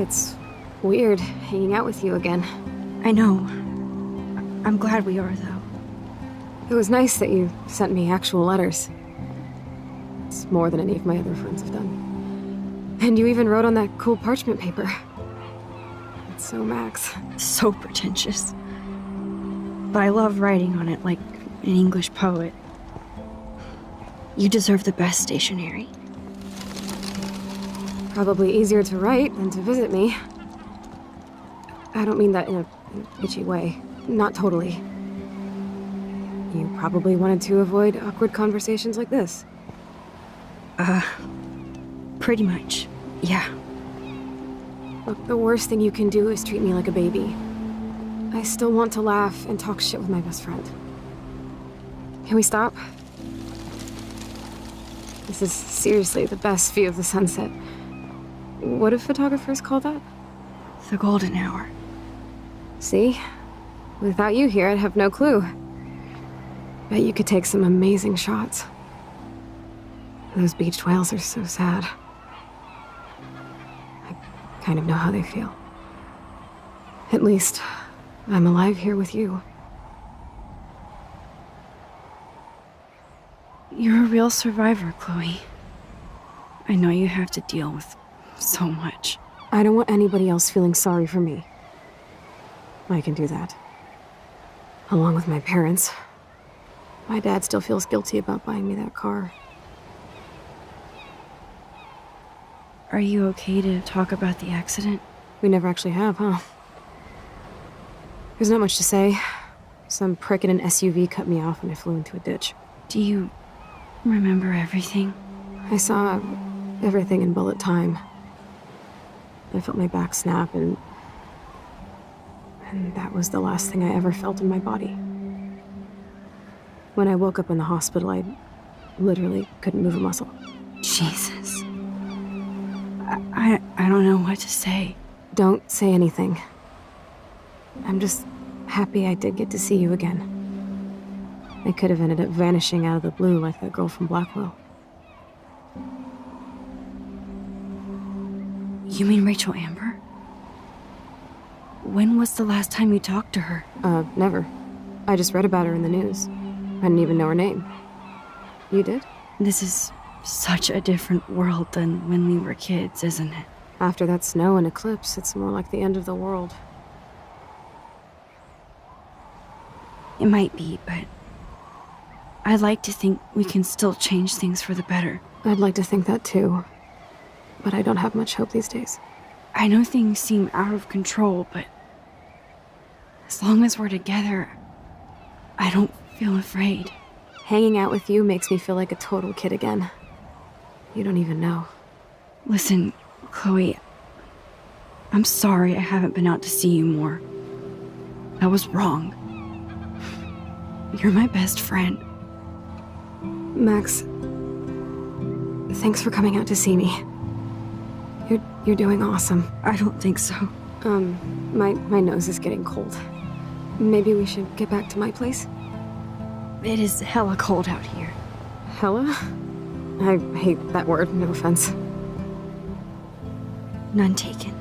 It's weird hanging out with you again. I know. I'm glad we are, though. It was nice that you sent me actual letters. It's more than any of my other friends have done. And you even wrote on that cool parchment paper. It's so Max. So pretentious. But I love writing on it like an English poet. You deserve the best stationery. Probably easier to write than to visit me. I don't mean that in a bitchy way. Not totally. You probably wanted to avoid awkward conversations like this. Pretty much, yeah. Look, the worst thing you can do is treat me like a baby. I still want to laugh and talk shit with my best friend. Can we stop? This is seriously the best view of the sunset. What do photographers call that? The golden hour. See? Without you here, I'd have no clue. Bet you could take some amazing shots. Those beached whales are so sad. I kind of know how they feel. At least, I'm alive here with you. You're a real survivor, Chloe. I know you have to deal with so much. I don't want anybody else feeling sorry for me. I can do that. Along with my parents. My dad still feels guilty about buying me that car. Are you okay to talk about the accident? We never actually have, huh? There's not much to say. Some prick in an SUV cut me off and I flew into a ditch. Do you remember everything? I saw everything in bullet time. I felt my back snap and that was the last thing I ever felt in my body. When I woke up in the hospital, I literally couldn't move a muscle. Jesus. I don't know what to say. Don't say anything. I'm just happy I did get to see you again. I could have ended up vanishing out of the blue like that girl from Blackwell. You mean Rachel Amber? When was the last time you talked to her? Never. I just read about her in the news. I didn't even know her name. You did? This is such a different world than when we were kids, isn't it? After that snow and eclipse, it's more like the end of the world. It might be, but I'd like to think we can still change things for the better. I'd like to think that too, but I don't have much hope these days. I know things seem out of control, but as long as we're together, I don't feel afraid. Hanging out with you makes me feel like a total kid again. You don't even know. Listen, Chloe, I'm sorry I haven't been out to see you more. I was wrong. You're my best friend. Max, thanks for coming out to see me. You're doing awesome. I don't think so. My nose is getting cold. Maybe we should get back to my place? It is hella cold out here. Hella? I hate that word, no offense. None taken.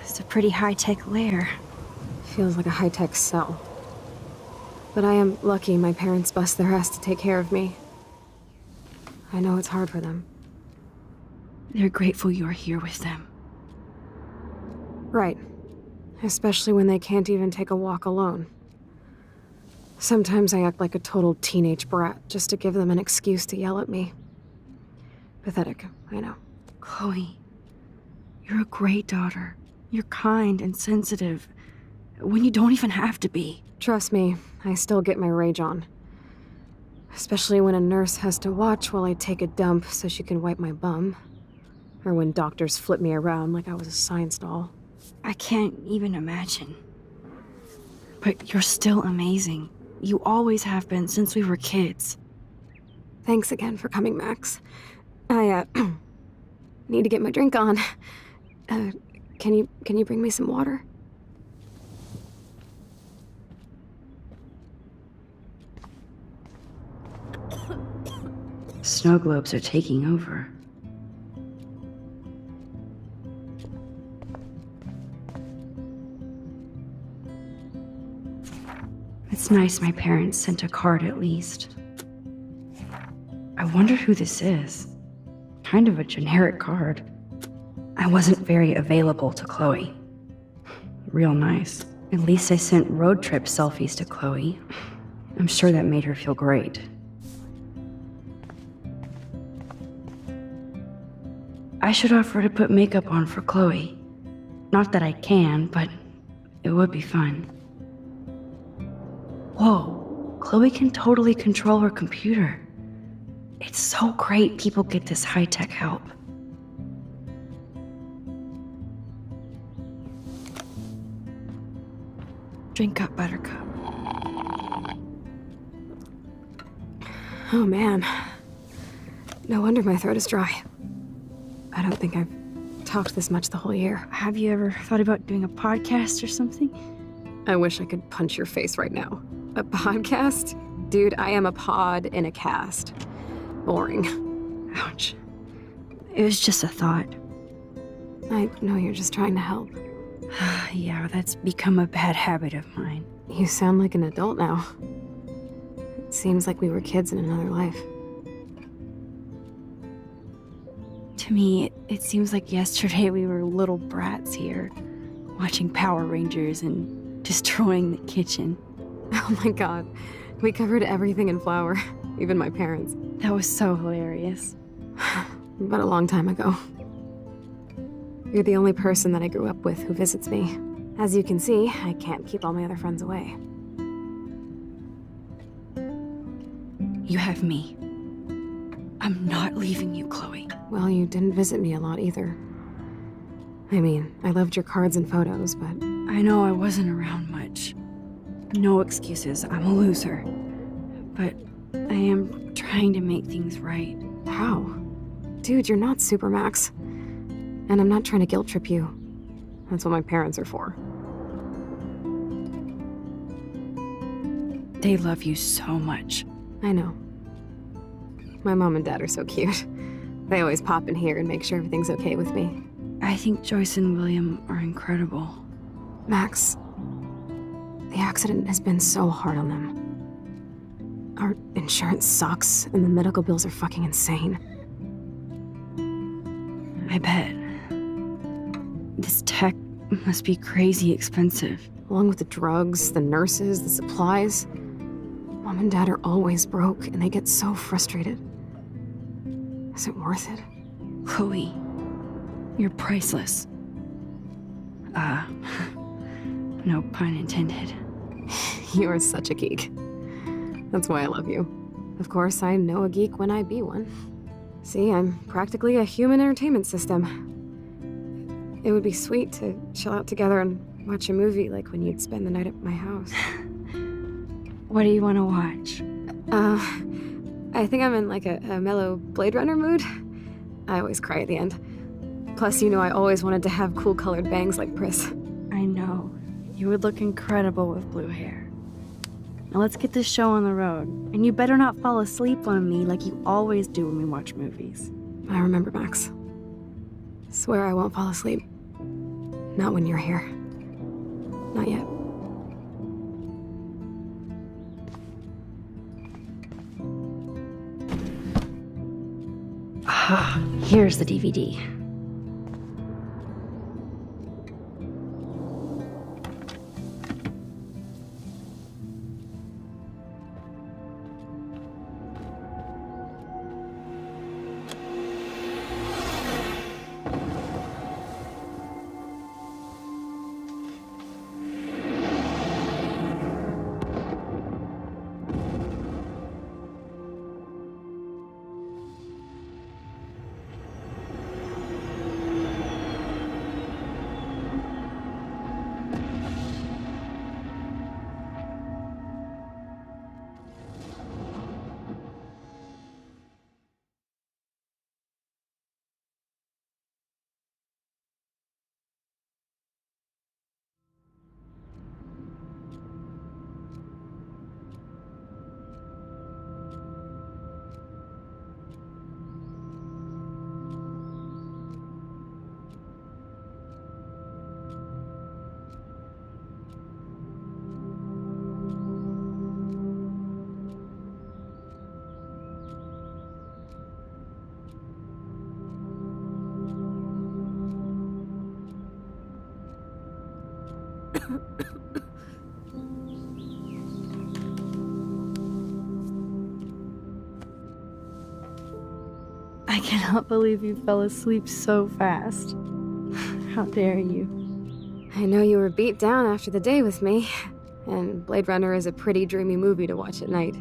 It's a pretty high-tech lair. Feels like a high-tech cell. But I am lucky my parents bust their ass to take care of me. I know it's hard for them. They're grateful you're here with them. Right. Especially when they can't even take a walk alone. Sometimes I act like a total teenage brat just to give them an excuse to yell at me. Pathetic, I know. Chloe, you're a great daughter. You're kind and sensitive when you don't even have to be. Trust me, I still get my rage on. Especially when a nurse has to watch while I take a dump so she can wipe my bum. Or when doctors flip me around like I was a science doll. I can't even imagine. But you're still amazing. You always have been since we were kids. Thanks again for coming, Max. I, need to get my drink on. Can you bring me some water? Snow globes are taking over. It's nice my parents sent a card at least. I wonder who this is. Kind of a generic card. I wasn't very available to Chloe. Real nice. At least I sent road trip selfies to Chloe. I'm sure that made her feel great. I should offer to put makeup on for Chloe. Not that I can, but it would be fun. Whoa, Chloe can totally control her computer. It's so great people get this high-tech help. Drink up, Buttercup. Oh man. No wonder my throat is dry. I don't think I've talked this much the whole year. Have you ever thought about doing a podcast or something? I wish I could punch your face right now. A podcast? Dude, I am a pod in a cast. Boring. Ouch. It was just a thought. I know you're just trying to help. Yeah, that's become a bad habit of mine. You sound like an adult now. It seems like we were kids in another life. To me, it seems like yesterday we were little brats here, watching Power Rangers and destroying the kitchen. Oh my god. We covered everything in flour. Even my parents. That was so hilarious. But a long time ago. You're the only person that I grew up with who visits me. As you can see, I can't keep all my other friends away. You have me. I'm not leaving you, Chloe. Well, you didn't visit me a lot either. I mean, I loved your cards and photos, but... I know I wasn't around much. No excuses, I'm a loser. But I am trying to make things right. How? Dude, you're not Supermax. And I'm not trying to guilt trip you. That's what my parents are for. They love you so much. I know. My mom and dad are so cute. They always pop in here and make sure everything's okay with me. I think Joyce and William are incredible. Max, the accident has been so hard on them. Our insurance sucks, and the medical bills are fucking insane. I bet. This tech must be crazy expensive. Along with the drugs, the nurses, the supplies. Mom and Dad are always broke, and they get so frustrated. Is it worth it? Chloe, you're priceless. No pun intended. You are such a geek. That's why I love you. Of course, I know a geek when I be one. See, I'm practically a human entertainment system. It would be sweet to chill out together and watch a movie like when you'd spend the night at my house. What do you want to watch? I think I'm in like a mellow Blade Runner mood. I always cry at the end. Plus, you know I always wanted to have cool colored bangs like Pris. I know. You would look incredible with blue hair. Now let's get this show on the road. And you better not fall asleep on me like you always do when we watch movies. I remember, Max. Swear I won't fall asleep. Not when you're here. Not yet. Here's the DVD. I cannot believe you fell asleep so fast. How dare you? I know you were beat down after the day with me, and Blade Runner is a pretty dreamy movie to watch at night.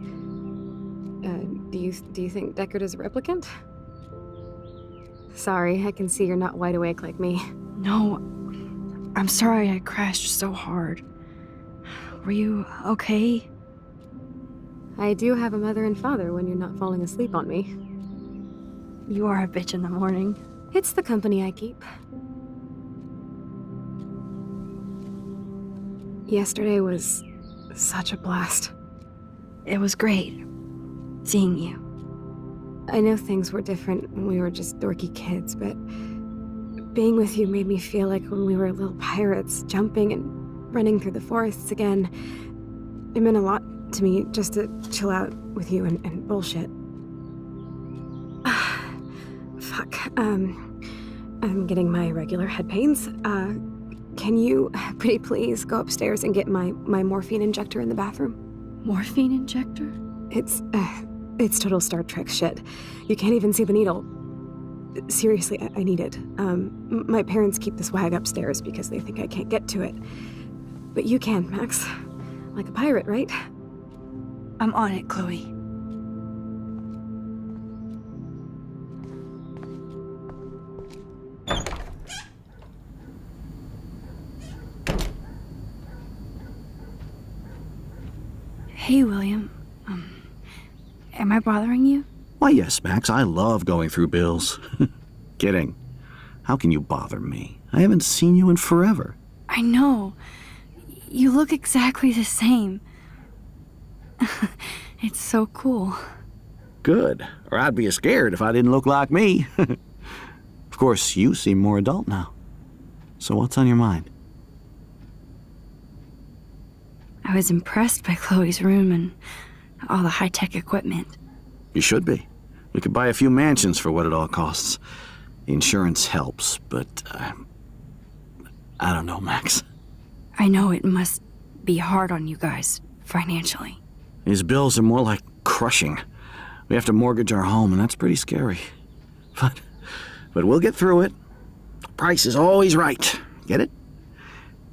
Do you think Deckard is a replicant? Sorry, I can see you're not wide awake like me. No, I'm sorry I crashed so hard. Were you okay? I do have a mother and father when you're not falling asleep on me. You are a bitch in the morning. It's the company I keep. Yesterday was such a blast. It was great seeing you. I know things were different when we were just dorky kids, but being with you made me feel like when we were little pirates, jumping and running through the forests again. It meant a lot to me just to chill out with you and bullshit. Fuck. I'm getting my regular head pains. Can you, pretty please, go upstairs and get my morphine injector in the bathroom? Morphine injector? It's total Star Trek shit. You can't even see the needle. Seriously, I need it. My parents keep the swag upstairs because they think I can't get to it. But you can, Max. Like a pirate, right? I'm on it, Chloe. Hey, William. Am I bothering you? Why, yes, Max. I love going through bills. Kidding. How can you bother me? I haven't seen you in forever. I know. You look exactly the same. It's so cool. Good. Or I'd be scared if I didn't look like me. Of course, you seem more adult now. So what's on your mind? I was impressed by Chloe's room and all the high-tech equipment. You should be. We could buy a few mansions for what it all costs. The insurance helps, but I don't know, Max. I know it must be hard on you guys, financially. These bills are more like crushing. We have to mortgage our home, and that's pretty scary. But we'll get through it. The price is always right. Get it?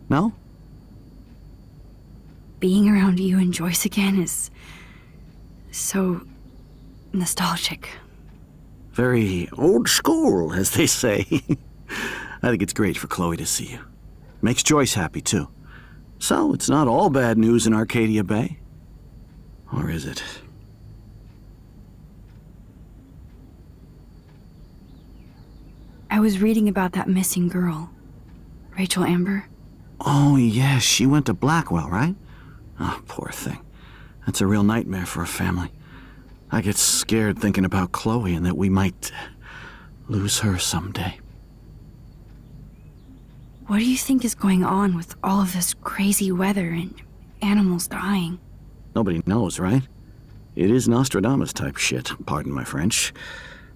No? Being around you and Joyce again is so nostalgic. Very old school, as they say. I think it's great for Chloe to see you. Makes Joyce happy, too. So, it's not all bad news in Arcadia Bay. Or is it? I was reading about that missing girl, Rachel Amber. Oh, yes, she went to Blackwell, right? Oh, poor thing. That's a real nightmare for a family. I get scared thinking about Chloe and that we might lose her someday. What do you think is going on with all of this crazy weather and animals dying? Nobody knows, right? It is Nostradamus type shit, pardon my French.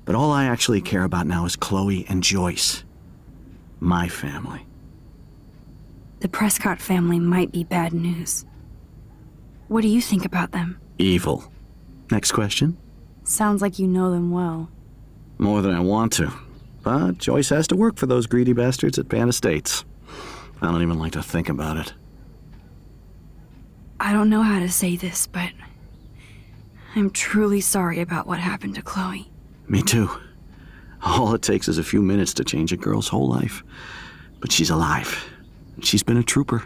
But all I actually care about now is Chloe and Joyce. My family. The Prescott family might be bad news. What do you think about them? Evil. Next question? Sounds like you know them well. More than I want to. But Joyce has to work for those greedy bastards at Pan Estates. I don't even like to think about it. I don't know how to say this, but I'm truly sorry about what happened to Chloe. Me too. All it takes is a few minutes to change a girl's whole life. But she's alive. She's been a trooper.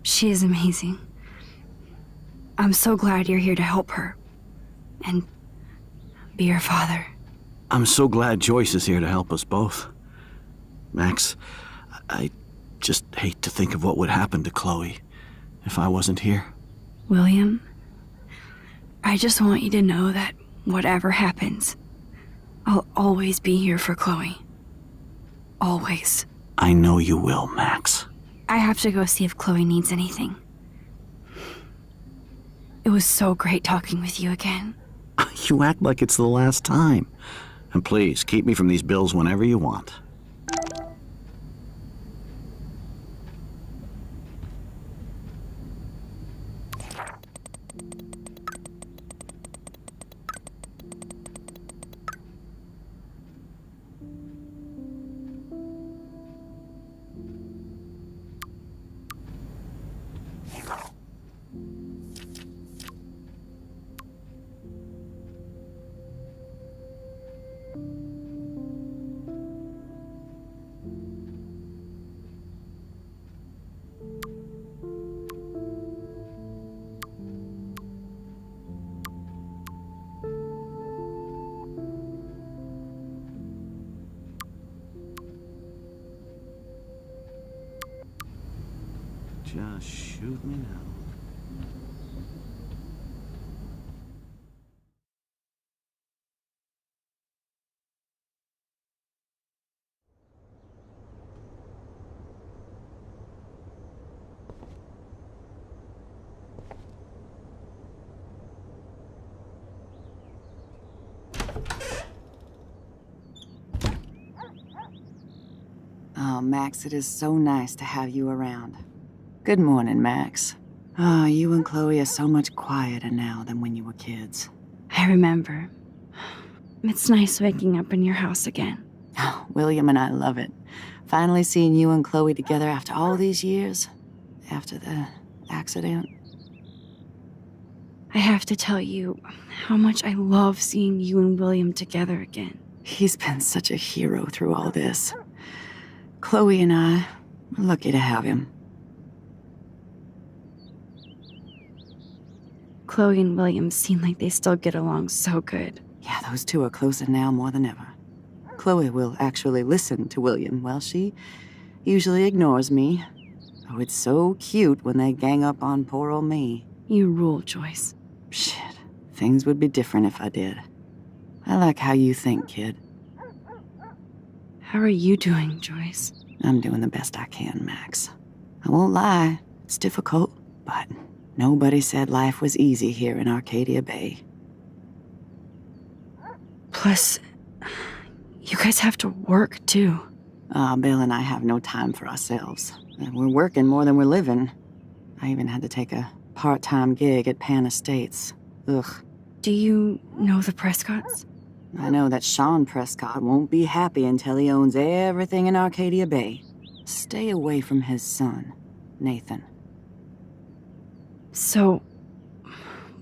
She is amazing. I'm so glad you're here to help her. And be her father. I'm so glad Joyce is here to help us both. Max, I just hate to think of what would happen to Chloe if I wasn't here. William, I just want you to know that whatever happens, I'll always be here for Chloe. Always. I know you will, Max. I have to go see if Chloe needs anything. It was so great talking with you again. You act like it's the last time. And please, keep me from these bills whenever you want. Just shoot me now. Oh, Max, it is so nice to have you around. Good morning, Max. Oh, you and Chloe are so much quieter now than when you were kids. I remember. It's nice waking up in your house again. Oh, William and I love it. Finally seeing you and Chloe together after all these years. After the accident. I have to tell you how much I love seeing you and William together again. He's been such a hero through all this. Chloe and I, we're lucky to have him. Chloe and William seem like they still get along so good. Yeah, those two are closer now more than ever. Chloe will actually listen to William, while she usually ignores me. Oh, it's so cute when they gang up on poor old me. You rule, Joyce. Shit, things would be different if I did. I like how you think, kid. How are you doing, Joyce? I'm doing the best I can, Max. I won't lie, it's difficult, but nobody said life was easy here in Arcadia Bay. Plus, you guys have to work, too. Bill and I have no time for ourselves. We're working more than we're living. I even had to take a part-time gig at Pan Estates. Ugh. Do you know the Prescotts? I know that Sean Prescott won't be happy until he owns everything in Arcadia Bay. Stay away from his son, Nathan. So,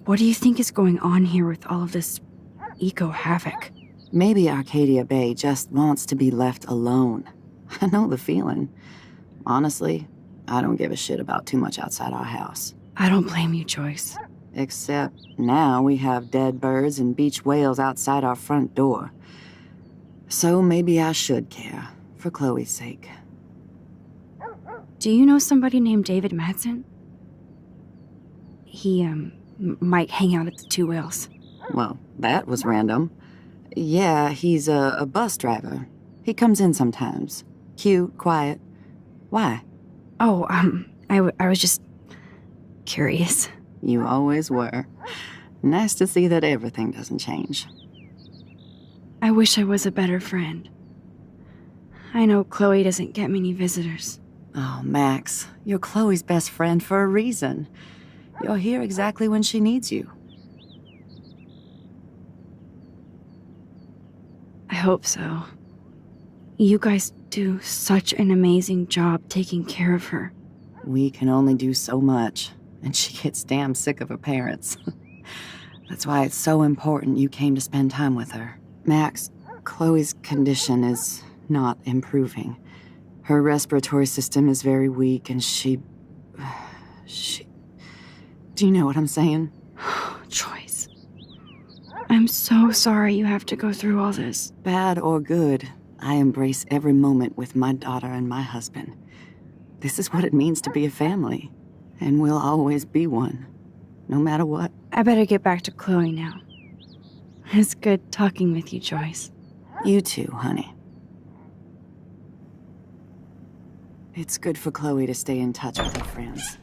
what do you think is going on here with all of this eco-havoc? Maybe Arcadia Bay just wants to be left alone. I know the feeling. Honestly, I don't give a shit about too much outside our house. I don't blame you, Joyce. Except now we have dead birds and beach whales outside our front door. So maybe I should care, for Chloe's sake. Do you know somebody named David Madsen? He, might hang out at the Two Whales. Well, that was random. Yeah, he's a bus driver. He comes in sometimes. Cute, quiet. Why? Oh, I was just curious. You always were. Nice to see that everything doesn't change. I wish I was a better friend. I know Chloe doesn't get many visitors. Oh, Max, you're Chloe's best friend for a reason. You're here exactly when she needs you. I hope so. You guys do such an amazing job taking care of her. We can only do so much, and she gets damn sick of her parents. That's why it's so important you came to spend time with her. Max, Chloe's condition is not improving. Her respiratory system is very weak, and she... Do you know what I'm saying? Joyce. I'm so sorry you have to go through all this. Bad or good, I embrace every moment with my daughter and my husband. This is what it means to be a family, and we'll always be one, no matter what. I better get back to Chloe now. It's good talking with you, Joyce. You too, honey. It's good for Chloe to stay in touch with her friends.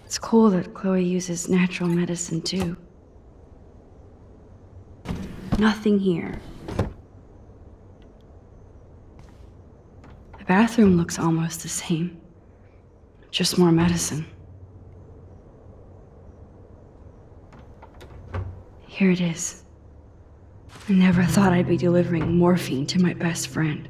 It's cool that Chloe uses natural medicine, too. Nothing here. The bathroom looks almost the same. Just more medicine. Here it is. I never thought I'd be delivering morphine to my best friend.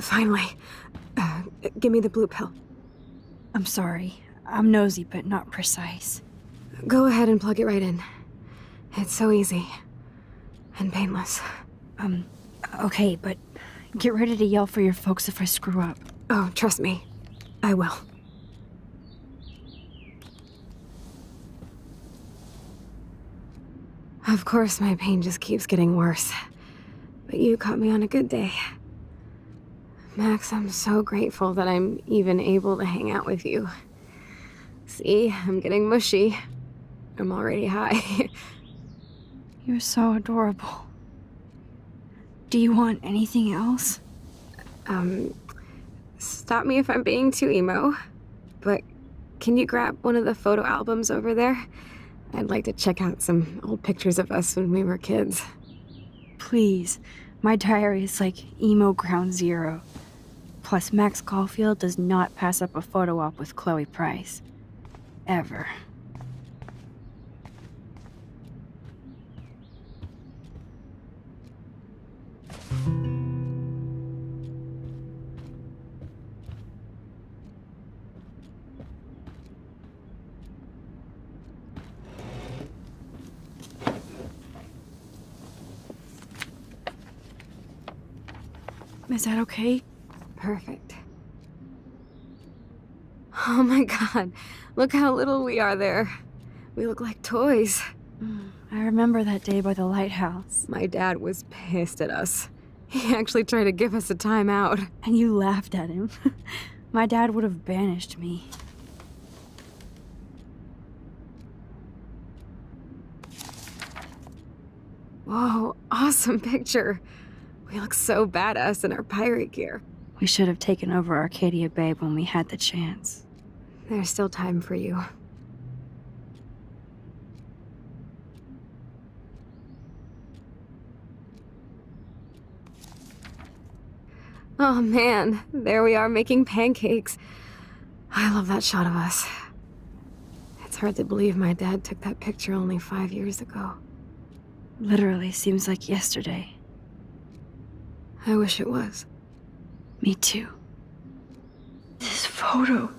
Finally. Give me the blue pill. I'm sorry. I'm nosy, but not precise. Go ahead and plug it right in. It's so easy. And painless. Okay, but get ready to yell for your folks if I screw up. Oh, trust me. I will. Of course, my pain just keeps getting worse. But you caught me on a good day. Max, I'm so grateful that I'm even able to hang out with you. See, I'm getting mushy. I'm already high. You're so adorable. Do you want anything else? Stop me if I'm being too emo, but can you grab one of the photo albums over there? I'd like to check out some old pictures of us when we were kids. Please. My diary is like emo ground zero. Plus, Max Caulfield does not pass up a photo op with Chloe Price. Ever. Is that okay? Perfect. Oh my god, look how little we are there. We look like toys. I remember that day by the lighthouse. My dad was pissed at us. He actually tried to give us a timeout. And you laughed at him. My dad would have banished me. Whoa, awesome picture. We look so badass in our pirate gear. We should have taken over Arcadia Bay when we had the chance. There's still time for you. Oh man, there we are making pancakes. I love that shot of us. It's hard to believe my dad took that picture only 5 years ago. Literally seems like yesterday. I wish it was. Me too. This photo.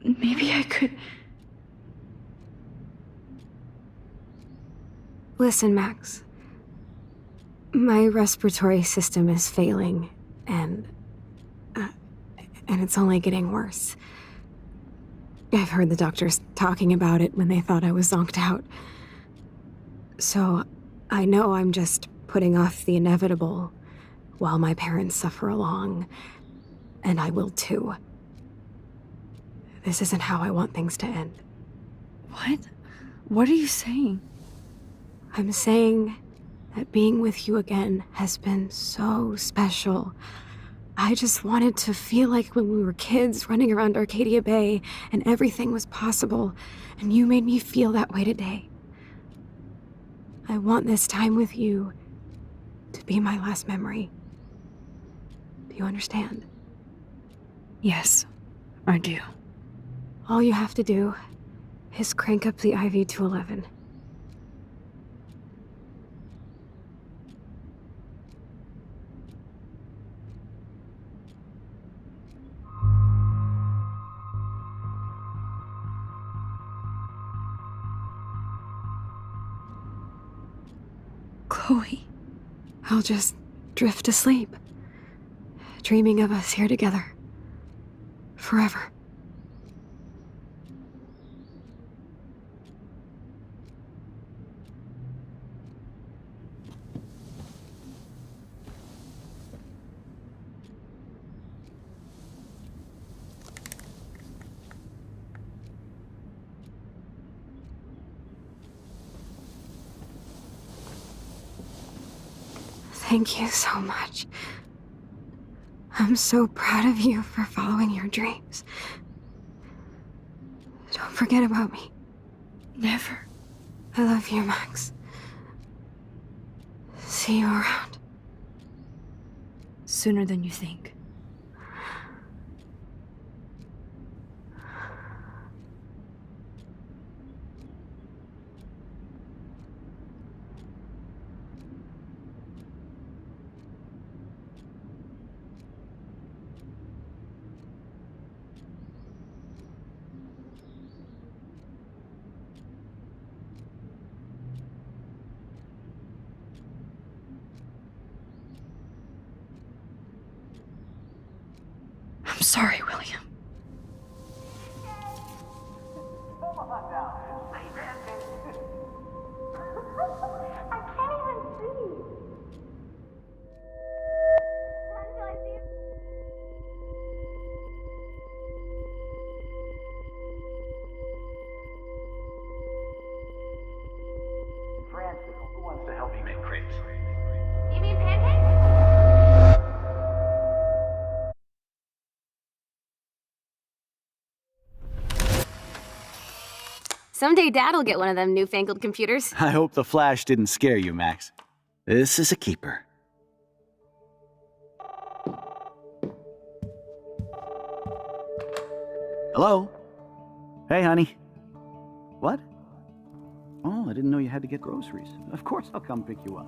Maybe I could. Listen, Max. My respiratory system is failing, and it's only getting worse. I've heard the doctors talking about it when they thought I was zonked out. So, I know I'm just putting off the inevitable while my parents suffer along, and I will too. This isn't how I want things to end. What? What are you saying? I'm saying that being with you again has been so special. I just wanted to feel like when we were kids running around Arcadia Bay and everything was possible, and you made me feel that way today. I want this time with you to be my last memory. Do you understand? Yes, I do. All you have to do is crank up the IV to 11. Chloe. I'll just drift to sleep, dreaming of us here together. Forever. Thank you so much. I'm so proud of you for following your dreams. Don't forget about me. Never. I love you, Max. See you around. Sooner than you think. I'm sorry, William. Who wants to help me make crepes? You mean pancakes? Someday Dad'll get one of them newfangled computers. I hope the flash didn't scare you, Max. This is a keeper. Hello? Hey, honey. What? Oh, I didn't know you had to get groceries. Of course I'll come pick you up.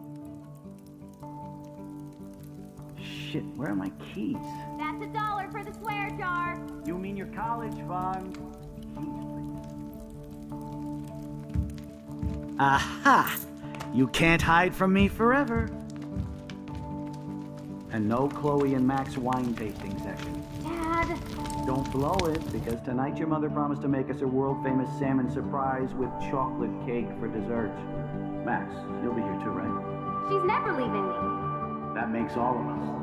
Shit, where are my keys? That's $1 for the swear jar. You mean your college fund? Aha! You can't hide from me forever. And no Chloe and Max wine tasting session. Dad. Don't blow it, because tonight your mother promised to make us a world-famous salmon surprise with chocolate cake for dessert. Max, you'll be here too, right? She's never leaving me. That makes all of us.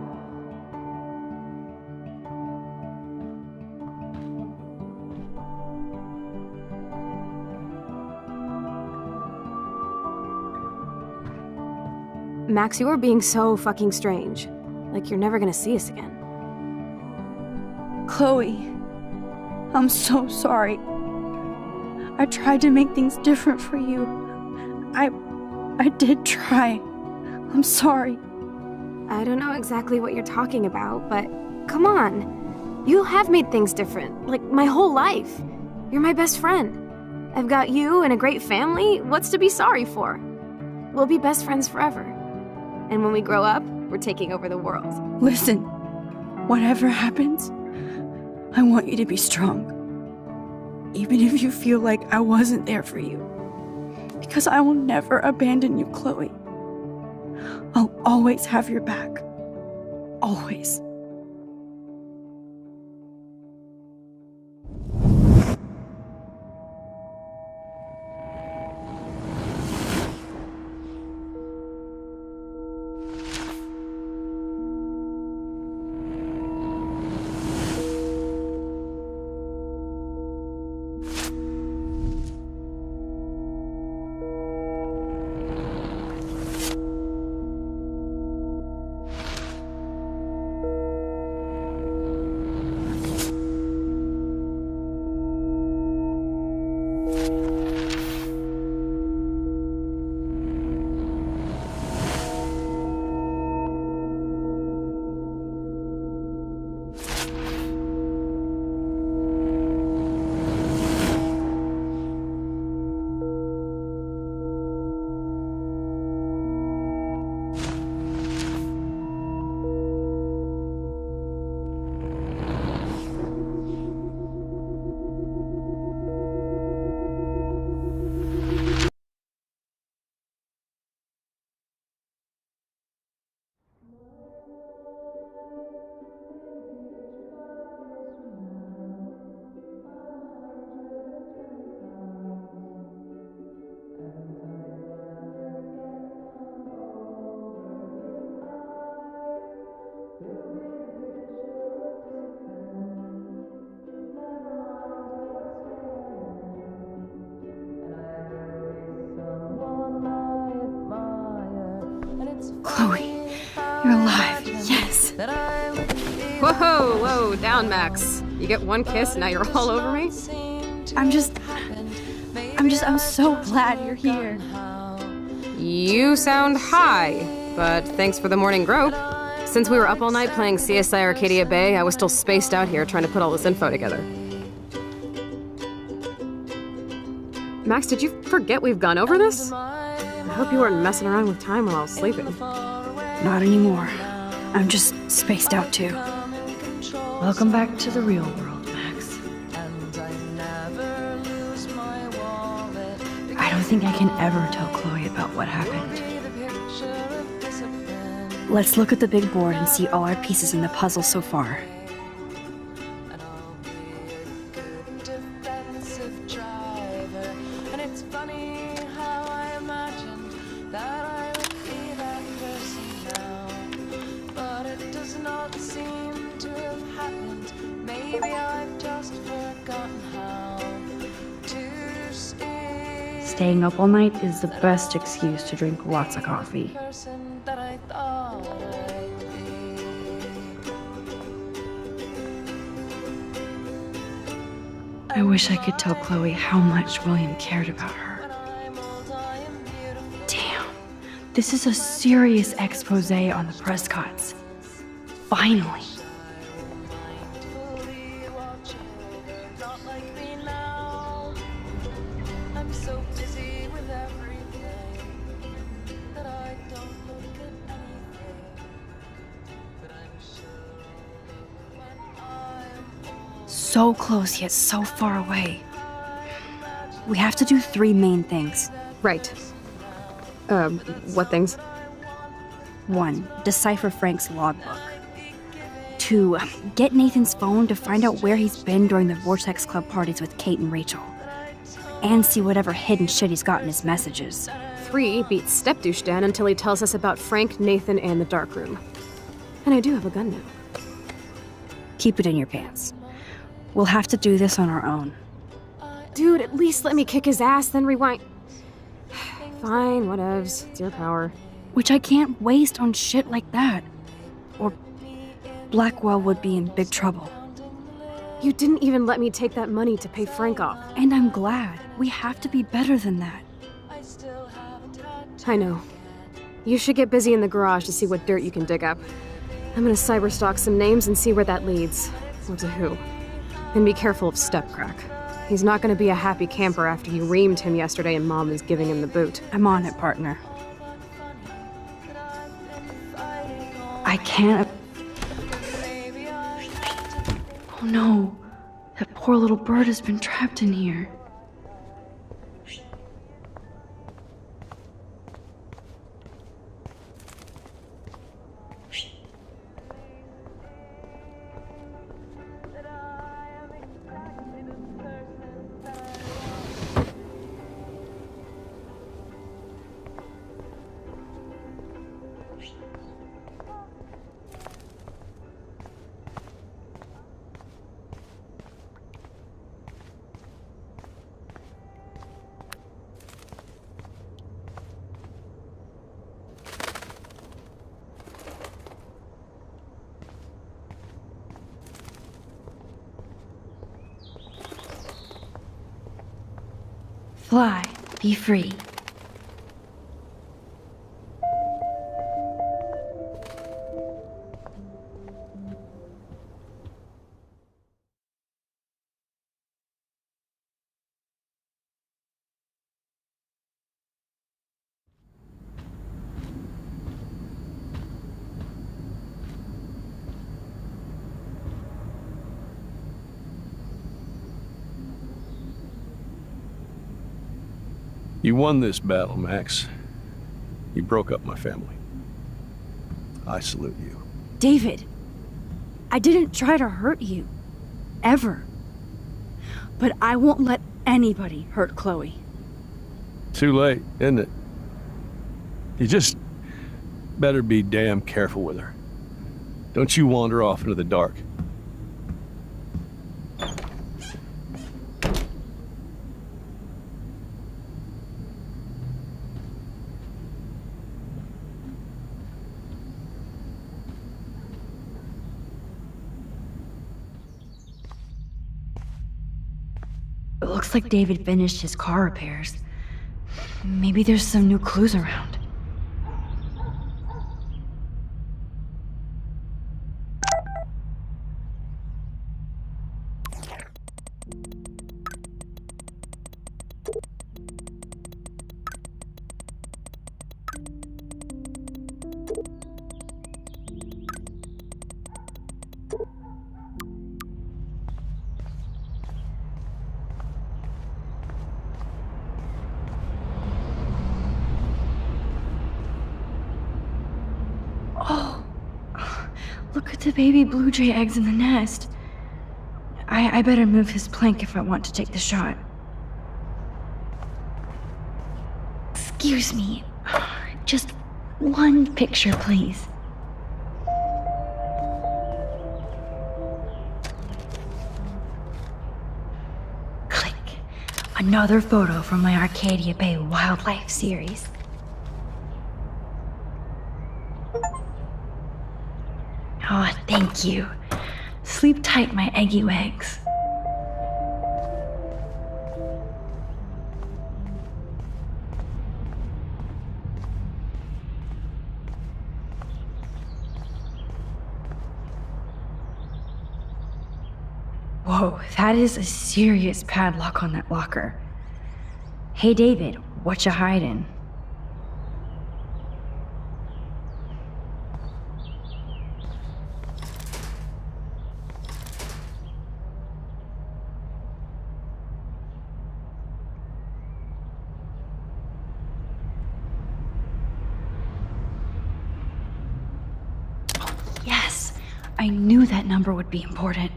Max, you are being so fucking strange. Like you're never gonna see us again. Chloe, I'm so sorry. I tried to make things different for you. I did try. I'm sorry. I don't know exactly what you're talking about, but come on. You have made things different, like my whole life. You're my best friend. I've got you and a great family. What's to be sorry for? We'll be best friends forever. And when we grow up, we're taking over the world. Listen, Whatever happens, I want you to be strong. Even if you feel like I wasn't there for you. Because I will never abandon you, Chloe. I'll always have your back. Always. Chloe, you're alive. Yes. Whoa, whoa, down, Max. You get one kiss, now you're all over me? I'm so glad you're here. You sound high, but thanks for the morning grope. Since we were up all night playing CSI Arcadia Bay, I was still spaced out here trying to put all this info together. Max, did you forget we've gone over this? I hope you weren't messing around with time while I was sleeping. Not anymore. I'm just spaced out too. Welcome back to the real world, Max. I don't think I can ever tell Chloe about what happened. Let's look at the big board and see all our pieces in the puzzle so far. Staying up all night is the best excuse to drink lots of coffee. I wish I could tell Chloe how much William cared about her. Damn, this is a serious expose on the Prescotts. Finally. So close yet so far away. We have to do 3 main things. Right. What things? 1. Decipher Frank's logbook. 2. Get Nathan's phone to find out where he's been during the Vortex Club parties with Kate and Rachel. And see whatever hidden shit he's got in his messages. 3. Beat Stepdouche Dan until he tells us about Frank, Nathan, and the dark room. And I do have a gun now. Keep it in your pants. We'll have to do this on our own. Dude, at least let me kick his ass, then rewind. Fine, whatevs. It's your power. Which I can't waste on shit like that. Or Blackwell would be in big trouble. You didn't even let me take that money to pay Frank off. And I'm glad. We have to be better than that. I know. You should get busy in the garage to see what dirt you can dig up. I'm gonna cyberstalk some names and see where that leads. Or to who. And be careful of Stepcrack. He's not gonna be a happy camper after you reamed him yesterday and Mom is giving him the boot. I'm on it, partner. I can't... Oh no, that poor little bird has been trapped in here. Fly, be free. You won this battle, Max. You broke up my family. I salute you. David, I didn't try to hurt you. Ever. But I won't let anybody hurt Chloe. Too late, isn't it? You just better be damn careful with her. Don't you wander off into the dark. It looks like David finished his car repairs. Maybe there's some new clues around. Oh, look at the baby blue jay eggs in the nest. I better move his plank if I want to take the shot. Excuse me. Just one picture, please. Click. Another photo from my Arcadia Bay Wildlife series. Oh, thank you. Sleep tight, my eggy legs. Whoa, that is a serious padlock on that locker. Hey, David, what you hiding? Yes, I knew that number would be important.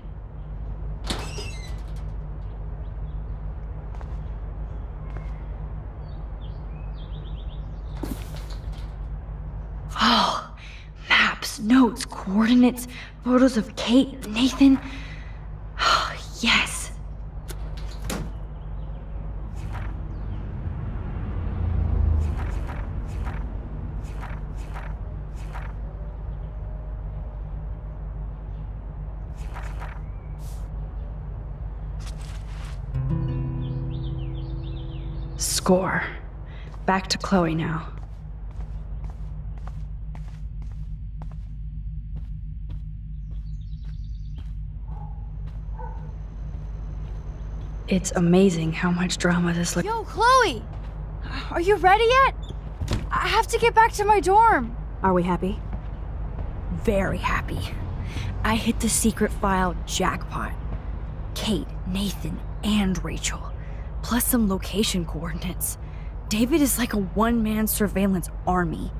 Oh, maps, notes, coordinates, photos of Kate, Nathan. Oh, yes. Score. Back to Chloe now. It's amazing how much drama this looks. Yo, Chloe! Are you ready yet? I have to get back to my dorm. Are we happy? Very happy. I hit the secret file jackpot. Kate, Nathan, and Rachel, plus some location coordinates. David is like a one-man surveillance army.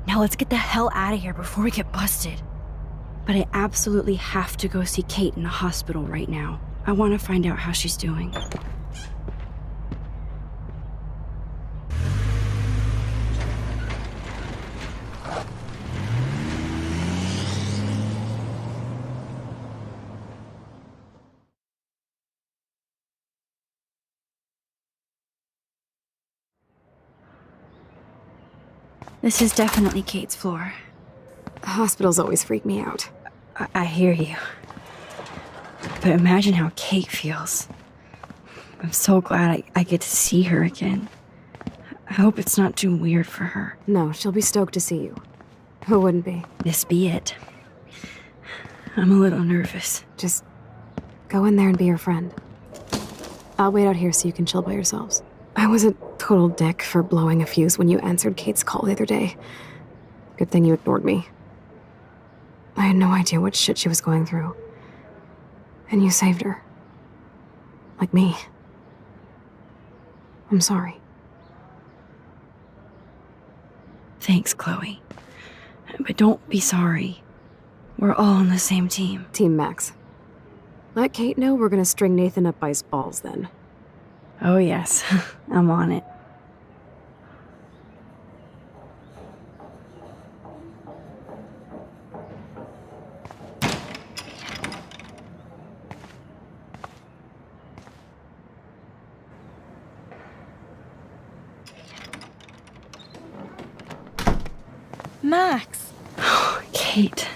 Now let's get the hell out of here before we get busted. But I absolutely have to go see Kate in the hospital right now. I want to find out how she's doing. This is definitely Kate's floor. Hospitals always freak me out. I hear you. But imagine how Kate feels. I'm so glad I get to see her again. I hope it's not too weird for her. No, she'll be stoked to see you. Who wouldn't be? This be it. I'm a little nervous. Just go in there and be your friend. I'll wait out here so you can chill by yourselves. I was a total dick for blowing a fuse when you answered Kate's call the other day. Good thing you ignored me. I had no idea what shit she was going through. And you saved her. Like me. I'm sorry. Thanks, Chloe. But don't be sorry. We're all on the same team. Team Max. Let Kate know we're gonna string Nathan up by his balls then. Oh yes, I'm on it. Max, Kate.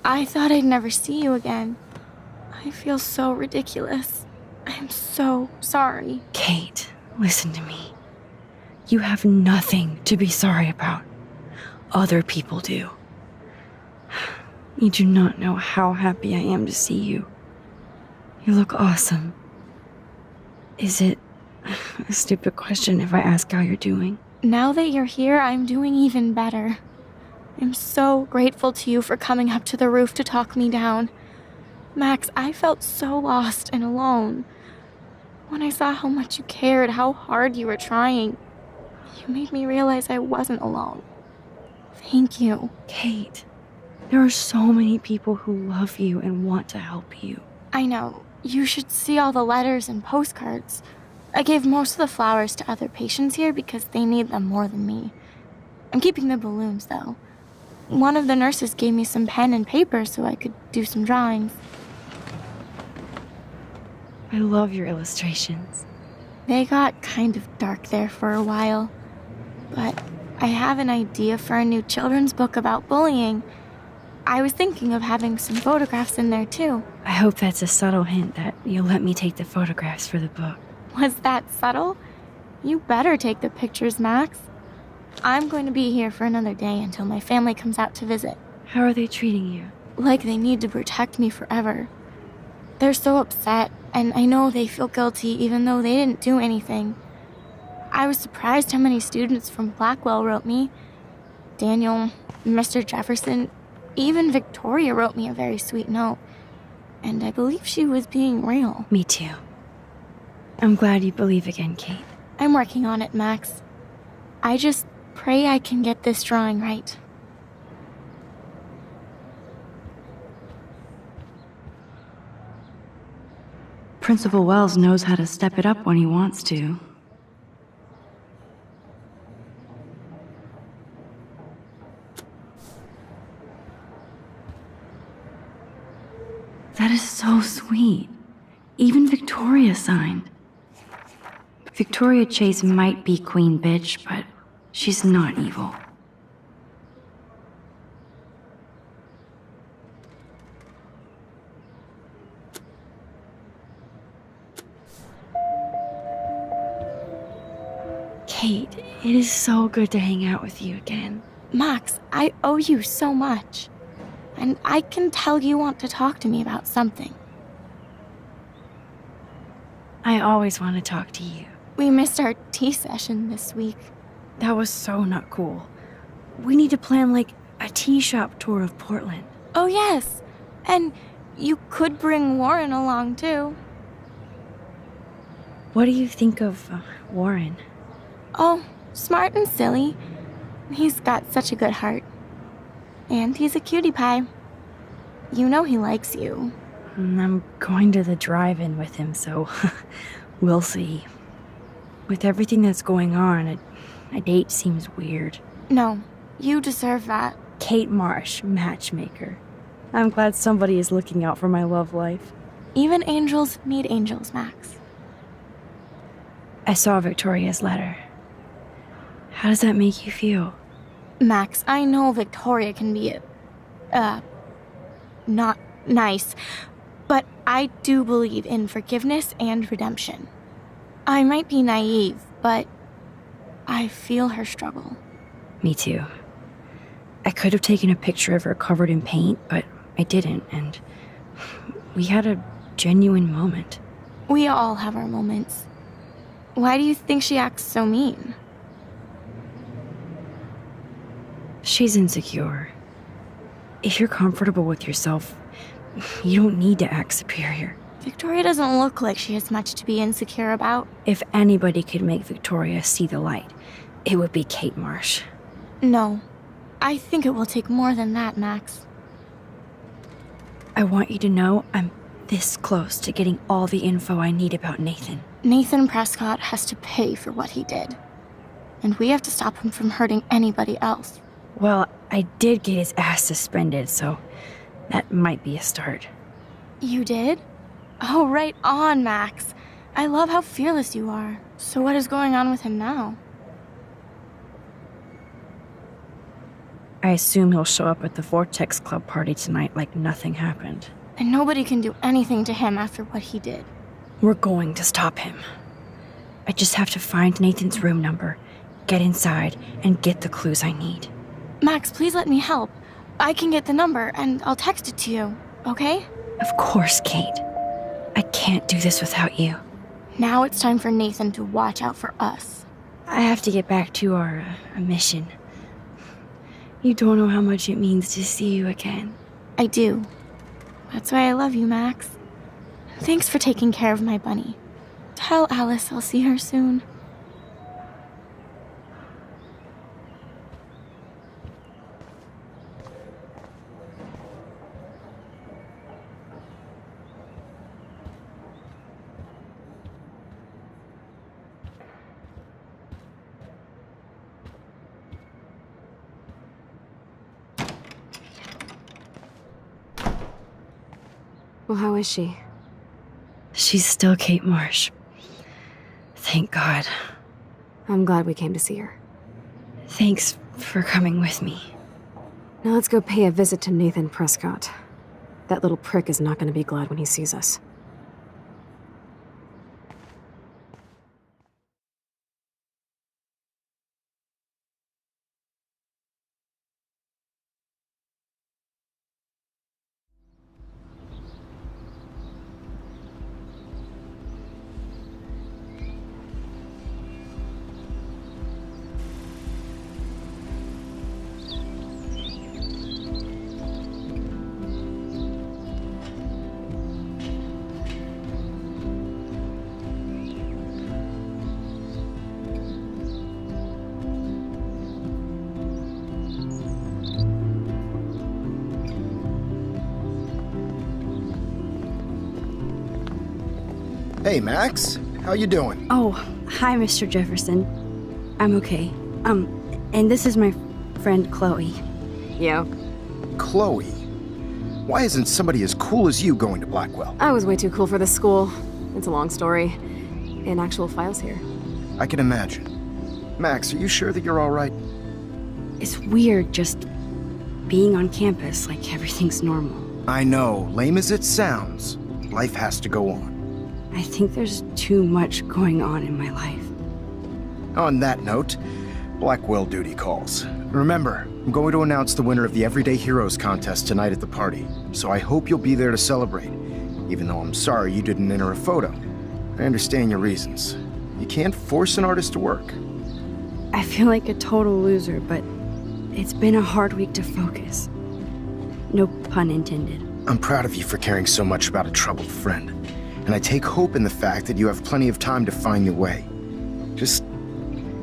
I thought I'd never see you again. I feel so ridiculous. I'm so sorry. Kate, listen to me. You have nothing to be sorry about. Other people do. You do not know how happy I am to see you. You look awesome. Is it a stupid question if I ask how you're doing? Now that you're here, I'm doing even better. I'm so grateful to you for coming up to the roof to talk me down. Max, I felt so lost and alone. When I saw how much you cared, how hard you were trying, you made me realize I wasn't alone. Thank you. Kate, there are so many people who love you and want to help you. I know. You should see all the letters and postcards. I gave most of the flowers to other patients here because they need them more than me. I'm keeping the balloons, though. One of the nurses gave me some pen and paper so I could do some drawings. I love your illustrations. They got kind of dark there for a while. But I have an idea for a new children's book about bullying. I was thinking of having some photographs in there, too. I hope that's a subtle hint that you'll let me take the photographs for the book. Was that subtle? You better take the pictures, Max. I'm going to be here for another day until my family comes out to visit. How are they treating you? Like they need to protect me forever. They're so upset, and I know they feel guilty even though they didn't do anything. I was surprised how many students from Blackwell wrote me. Daniel, Mr. Jefferson, even Victoria wrote me a very sweet note. And I believe she was being real. Me too. I'm glad you believe again, Kate. I'm working on it, Max. I just pray I can get this drawing right. Principal Wells knows how to step it up when he wants to. That is so sweet. Even Victoria signed. Victoria Chase might be queen bitch, but she's not evil. Kate, it is so good to hang out with you again. Max, I owe you so much. And I can tell you want to talk to me about something. I always want to talk to you. We missed our tea session this week. That was so not cool. We need to plan, like, a tea shop tour of Portland. Oh, yes. And you could bring Warren along, too. What do you think of Warren? Oh, smart and silly. He's got such a good heart. And he's a cutie pie. You know he likes you. I'm going to the drive-in with him, so we'll see. With everything that's going on, a date seems weird. No, you deserve that. Kate Marsh, matchmaker. I'm glad somebody is looking out for my love life. Even angels need angels, Max. I saw Victoria's letter. How does that make you feel? Max, I know Victoria can be, not nice, but I do believe in forgiveness and redemption. I might be naive, but I feel her struggle. Me too. I could have taken a picture of her covered in paint, but I didn't, and we had a genuine moment. We all have our moments. Why do you think she acts so mean? She's insecure. If you're comfortable with yourself, you don't need to act superior. Victoria doesn't look like she has much to be insecure about. If anybody could make Victoria see the light, it would be Kate Marsh. No. I think it will take more than that, Max. I want you to know I'm this close to getting all the info I need about Nathan. Nathan Prescott has to pay for what he did. And we have to stop him from hurting anybody else. Well, I did get his ass suspended, so that might be a start. You did? Oh, right on, Max. I love how fearless you are. So what is going on with him now? I assume he'll show up at the Vortex Club party tonight like nothing happened. And nobody can do anything to him after what he did. We're going to stop him. I just have to find Nathan's room number, get inside, and get the clues I need. Max, please let me help. I can get the number, and I'll text it to you, okay? Of course, Kate. I can't do this without you. Now it's time for Nathan to watch out for us. I have to get back to our mission. You don't know how much it means to see you again. I do. That's why I love you, Max. Thanks for taking care of my bunny. Tell Alice I'll see her soon. Well, how is she? She's still Kate Marsh. Thank God. I'm glad we came to see her. Thanks for coming with me. Now let's go pay a visit to Nathan Prescott. That little prick is not going to be glad when he sees us. Hey, Max. How you doing? Oh, hi, Mr. Jefferson. I'm okay. And this is my friend Chloe. Yo. Chloe. Why isn't somebody as cool as you going to Blackwell? I was way too cool for this school. It's a long story. In actual files here. I can imagine. Max, are you sure that you're all right? It's weird just being on campus like everything's normal. I know. Lame as it sounds, life has to go on. I think there's too much going on in my life. On that note, Blackwell duty calls. Remember, I'm going to announce the winner of the Everyday Heroes contest tonight at the party, so I hope you'll be there to celebrate, even though I'm sorry you didn't enter a photo. I understand your reasons. You can't force an artist to work. I feel like a total loser, but it's been a hard week to focus. No pun intended. I'm proud of you for caring so much about a troubled friend. And I take hope in the fact that you have plenty of time to find your way. Just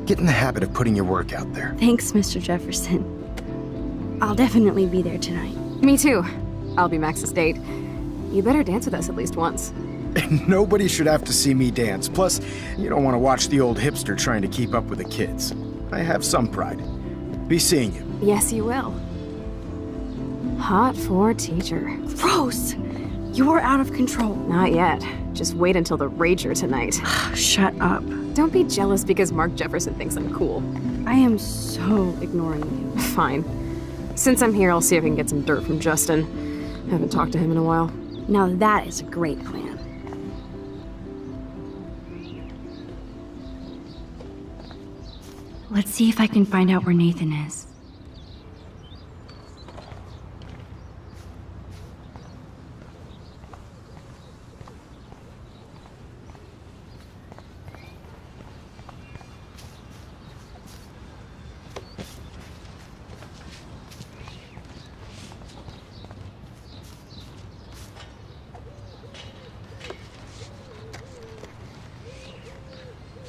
get in the habit of putting your work out there. Thanks, Mr. Jefferson. I'll definitely be there tonight. Me too. I'll be Max's date. You better dance with us at least once. Nobody should have to see me dance. Plus, you don't want to watch the old hipster trying to keep up with the kids. I have some pride. Be seeing you. Yes, you will. Hot for teacher. Gross! You're out of control. Not yet. Just wait until the rager tonight. Shut up. Don't be jealous because Mark Jefferson thinks I'm cool. I am so ignoring you. Fine. Since I'm here, I'll see if I can get some dirt from Justin. Haven't talked to him in a while. Now that is a great plan. Let's see if I can find out where Nathan is.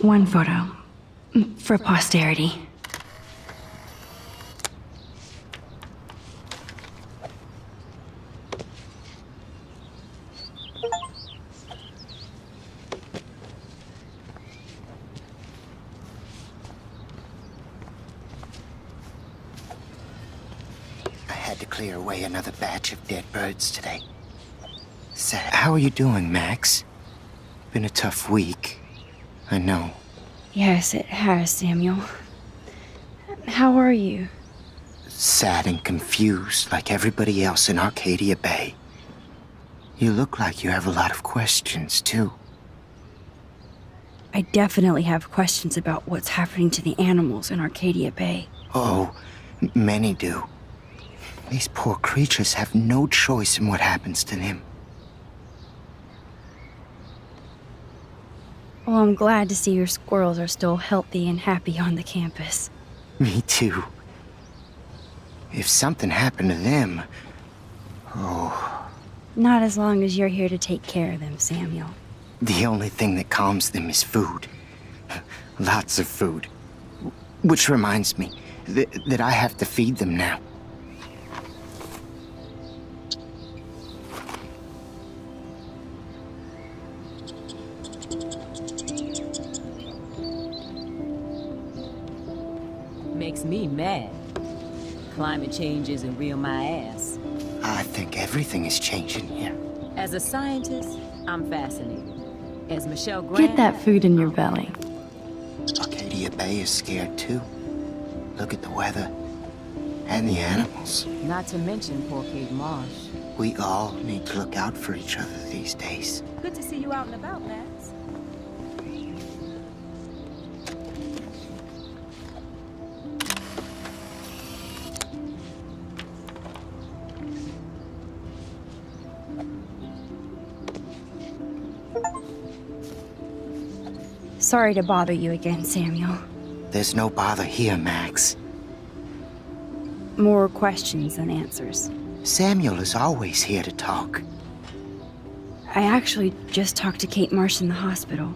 One photo. For posterity. I had to clear away another batch of dead birds today. So, how are you doing, Max? Been a tough week. I know. Yes, it has, Samuel. How are you? Sad and confused, like everybody else in Arcadia Bay. You look like you have a lot of questions, too. I definitely have questions about what's happening to the animals in Arcadia Bay. Oh, many do. These poor creatures have no choice in what happens to them. Well, I'm glad to see your squirrels are still healthy and happy on the campus. Me too. If something happened to them... Oh... Not as long as you're here to take care of them, Samuel. The only thing that calms them is food. Lots of food. Which reminds me that I have to feed them now. Makes me mad. Climate change isn't real my ass. I think everything is changing here. As a scientist, I'm fascinated. As Michelle Grant... Get that food in your belly. Arcadia Bay is scared too. Look at the weather. And the animals. Not to mention poor Kate Marsh. We all need to look out for each other these days. Good to see you out and about, Max. Sorry to bother you again, Samuel. There's no bother here, Max. More questions than answers. Samuel is always here to talk. I actually just talked to Kate Marsh in the hospital.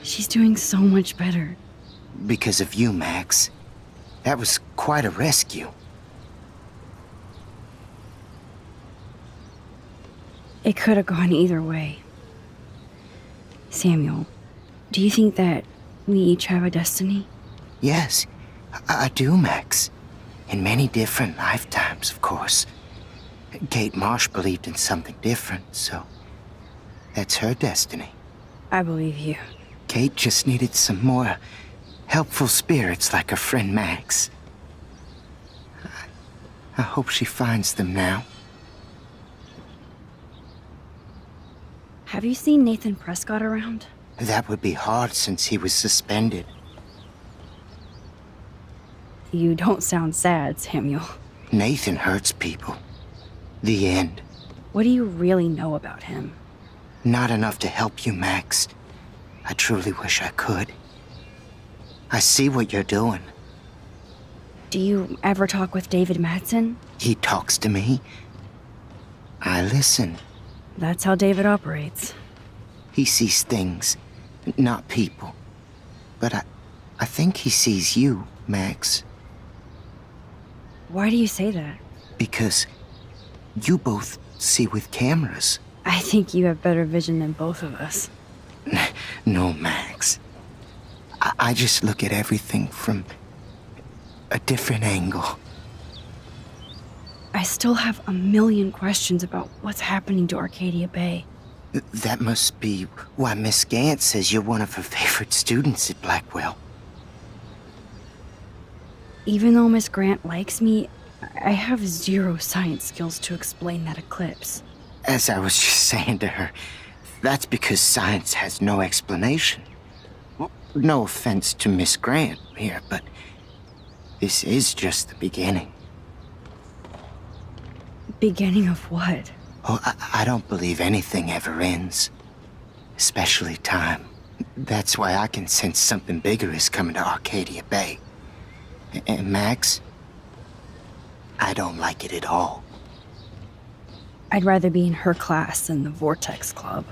She's doing so much better. Because of you, Max. That was quite a rescue. It could have gone either way. Samuel, do you think that we each have a destiny? Yes, I do, Max. In many different lifetimes, of course. Kate Marsh believed in something different, so that's her destiny. I believe you. Kate just needed some more helpful spirits like her friend Max. I hope she finds them now. Have you seen Nathan Prescott around? That would be hard since he was suspended. You don't sound sad, Samuel. Nathan hurts people. The end. What do you really know about him? Not enough to help you, Max. I truly wish I could. I see what you're doing. Do you ever talk with David Madsen? He talks to me. I listen. That's how David operates. He sees things, not people. But I think he sees you, Max. Why do you say that? Because you both see with cameras. I think you have better vision than both of us. No, Max. I just look at everything from a different angle. I still have a million questions about what's happening to Arcadia Bay. That must be why Miss Gant says you're one of her favorite students at Blackwell. Even though Miss Grant likes me, I have zero science skills to explain that eclipse. As I was just saying to her, that's because science has no explanation. Well, no offense to Miss Grant here, but this is just the beginning. Beginning of what? Oh, I don't believe anything ever ends. Especially time. That's why I can sense something bigger is coming to Arcadia Bay. And Max, I don't like it at all. I'd rather be in her class than the Vortex Club.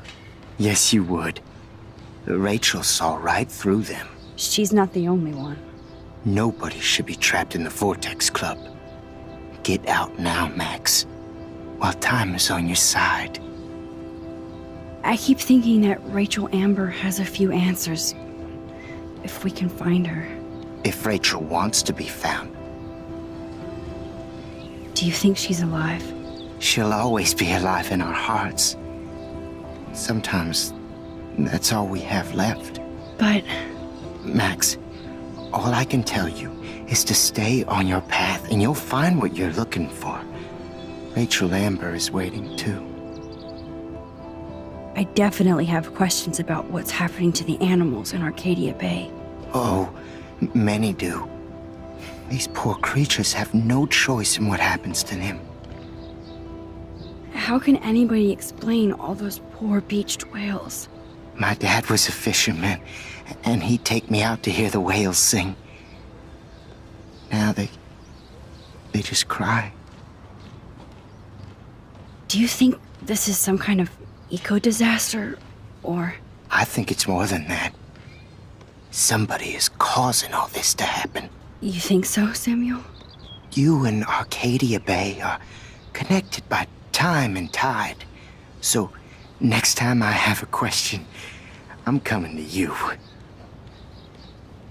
Yes, you would. Rachel saw right through them. She's not the only one. Nobody should be trapped in the Vortex Club. Get out now, Max, while time is on your side. I keep thinking that Rachel Amber has a few answers. If we can find her. If Rachel wants to be found. Do you think she's alive? She'll always be alive in our hearts. Sometimes that's all we have left. But... Max, all I can tell you is to stay on your path and you'll find what you're looking for. Rachel Amber is waiting too. I definitely have questions about what's happening to the animals in Arcadia Bay. Oh, many do. These poor creatures have no choice in what happens to them. How can anybody explain all those poor beached whales? My dad was a fisherman, and he'd take me out to hear the whales sing. Now they just cry. Do you think this is some kind of eco-disaster, or... I think it's more than that. Somebody is causing all this to happen. You think so, Samuel? You and Arcadia Bay are connected by time and tide. So, next time I have a question, I'm coming to you.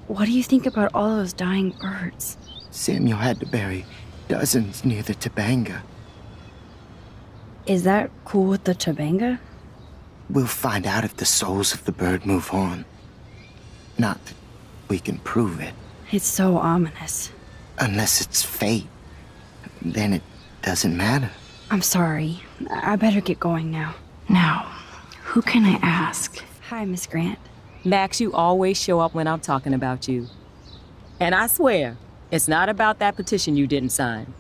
What do you think about all those dying birds? Samuel had to bury dozens near the Tabanga. Is that cool with the Tabanga? We'll find out if the souls of the bird move on. Not that we can prove it. It's so ominous. Unless it's fate, then it doesn't matter. I'm sorry. I better get going now. Now, who can I ask? Hi, Miss Grant. Max, you always show up when I'm talking about you. And I swear, it's not about that petition you didn't sign.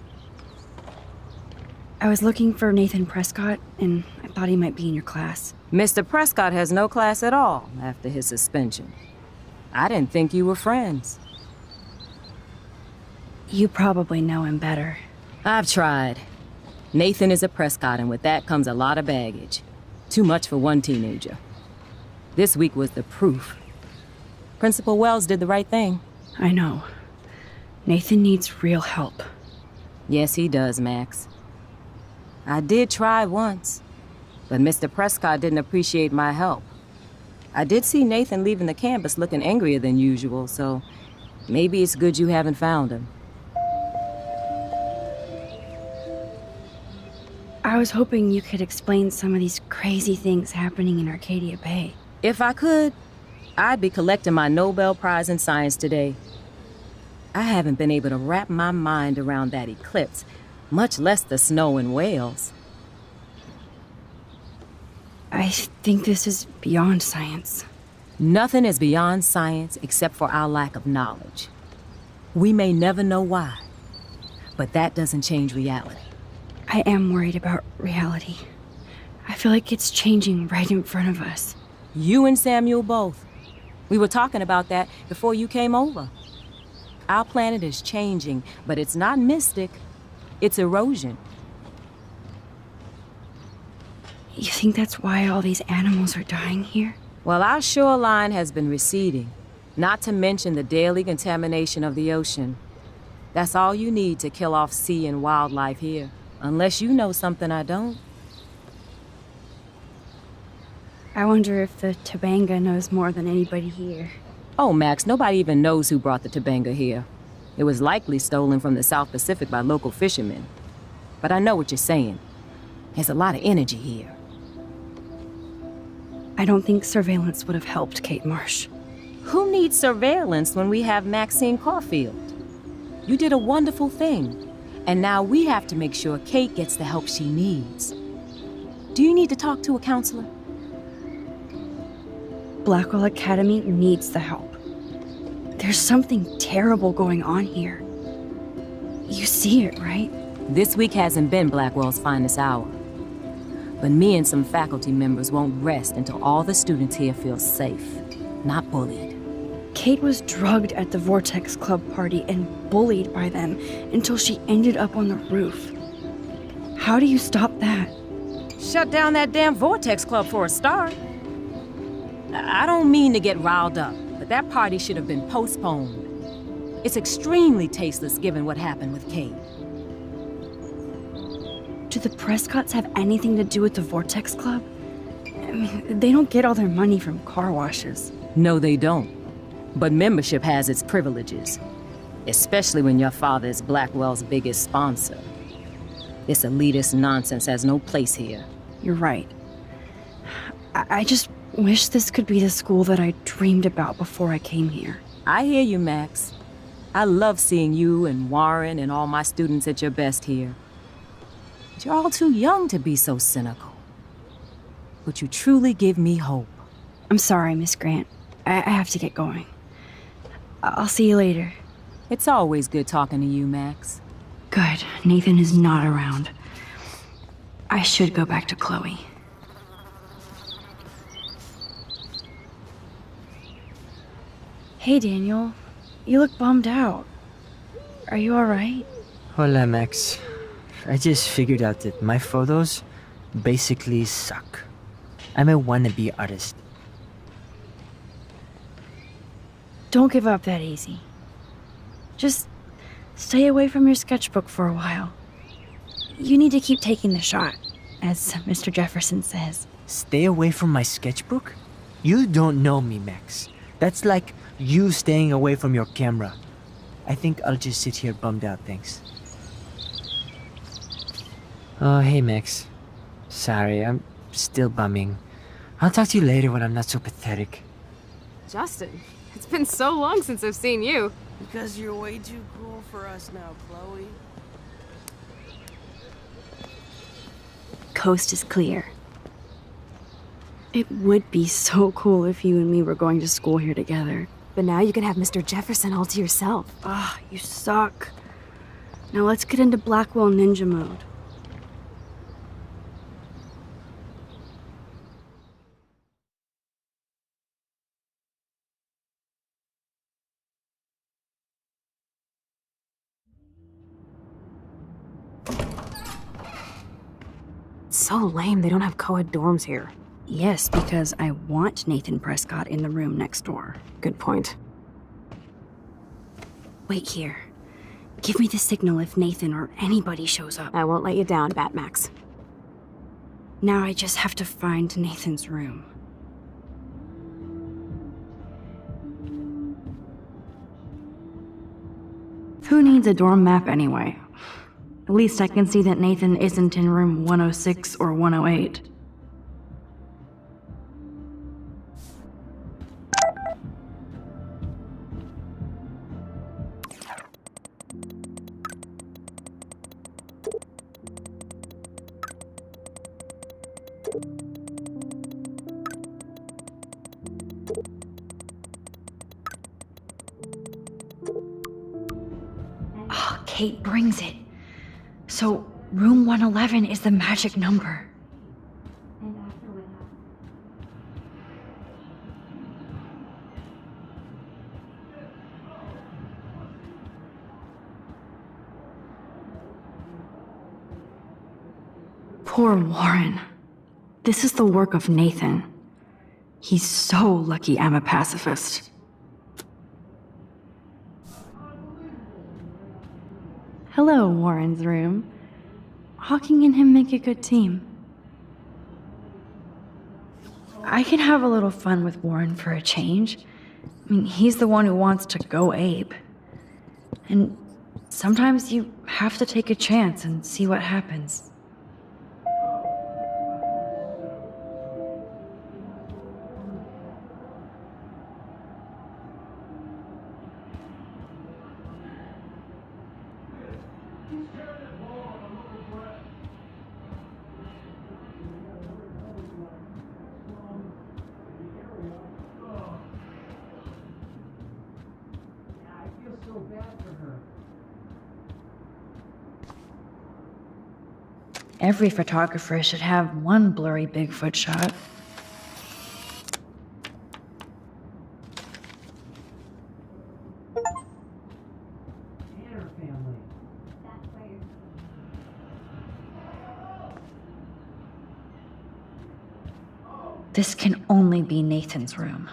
I was looking for Nathan Prescott, and I thought he might be in your class. Mr. Prescott has no class at all after his suspension. I didn't think you were friends. You probably know him better. I've tried. Nathan is a Prescott, and with that comes a lot of baggage. Too much for one teenager. This week was the proof. Principal Wells did the right thing. I know. Nathan needs real help. Yes, he does, Max. I did try once, but Mr. Prescott didn't appreciate my help. I did see Nathan leaving the campus looking angrier than usual, so maybe it's good you haven't found him. I was hoping you could explain some of these crazy things happening in Arcadia Bay. If I could, I'd be collecting my Nobel Prize in Science today. I haven't been able to wrap my mind around that eclipse, much less the snow in Wales. I think this is beyond science. Nothing is beyond science except for our lack of knowledge. We may never know why, but that doesn't change reality. I am worried about reality. I feel like it's changing right in front of us. You and Samuel both. We were talking about that before you came over. Our planet is changing, but it's not mystic. It's erosion. You think that's why all these animals are dying here? Well, our shoreline has been receding, not to mention the daily contamination of the ocean. That's all you need to kill off sea and wildlife here, unless you know something I don't. I wonder if the Tobanga knows more than anybody here. Oh, Max, nobody even knows who brought the Tobanga here. It was likely stolen from the South Pacific by local fishermen. But I know what you're saying. There's a lot of energy here. I don't think surveillance would have helped Kate Marsh. Who needs surveillance when we have Maxine Caulfield? You did a wonderful thing. And now we have to make sure Kate gets the help she needs. Do you need to talk to a counselor? Blackwell Academy needs the help. There's something terrible going on here. You see it, right? This week hasn't been Blackwell's finest hour. But me and some faculty members won't rest until all the students here feel safe, not bullied. Kate was drugged at the Vortex Club party and bullied by them until she ended up on the roof. How do you stop that? Shut down that damn Vortex Club for a start. I don't mean to get riled up, but that party should have been postponed. It's extremely tasteless given what happened with Kate. Do the Prescotts have anything to do with the Vortex Club? I mean, they don't get all their money from car washes. No, they don't. But membership has its privileges, especially when your father is Blackwell's biggest sponsor. This elitist nonsense has no place here. You're right. I just wish this could be the school that I dreamed about before I came here. I hear you, Max. I love seeing you and Warren and all my students at your best here. But you're all too young to be so cynical. But you truly give me hope. I'm sorry, Miss Grant. I have to get going. I'll see you later. It's always good talking to you, Max. Good. Nathan is not around. I should go back to Chloe. Hey, Daniel. You look bummed out. Are you alright? Hola, Max. I just figured out that my photos basically suck. I'm a wannabe artist. Don't give up that easy. Just stay away from your sketchbook for a while. You need to keep taking the shot, as Mr. Jefferson says. Stay away from my sketchbook? You don't know me, Max. That's like you staying away from your camera. I think I'll just sit here bummed out, thanks. Oh, hey, Max. Sorry, I'm still bumming. I'll talk to you later when I'm not so pathetic. Justin, it's been so long since I've seen you. Because you're way too cool for us now, Chloe. Coast is clear. It would be so cool if you and me were going to school here together. But now you can have Mr. Jefferson all to yourself. Ah, you suck. Now let's get into Blackwell Ninja mode. It's so lame they don't have co-ed dorms here. Yes, because I want Nathan Prescott in the room next door. Good point. Wait here. Give me the signal if Nathan or anybody shows up. I won't let you down, Batmax. Now I just have to find Nathan's room. Who needs a dorm map anyway? At least I can see that Nathan isn't in room 106 or 108. Oh, Kate brings it. So, room 111 is the magic number. Poor Warren. This is the work of Nathan. He's so lucky I'm a pacifist. Hello, Warren's room. Hawking and him make a good team. I can have a little fun with Warren for a change. I mean, he's the one who wants to go ape. And sometimes you have to take a chance and see what happens. Every photographer should have one blurry Bigfoot shot. This can only be Nathan's room.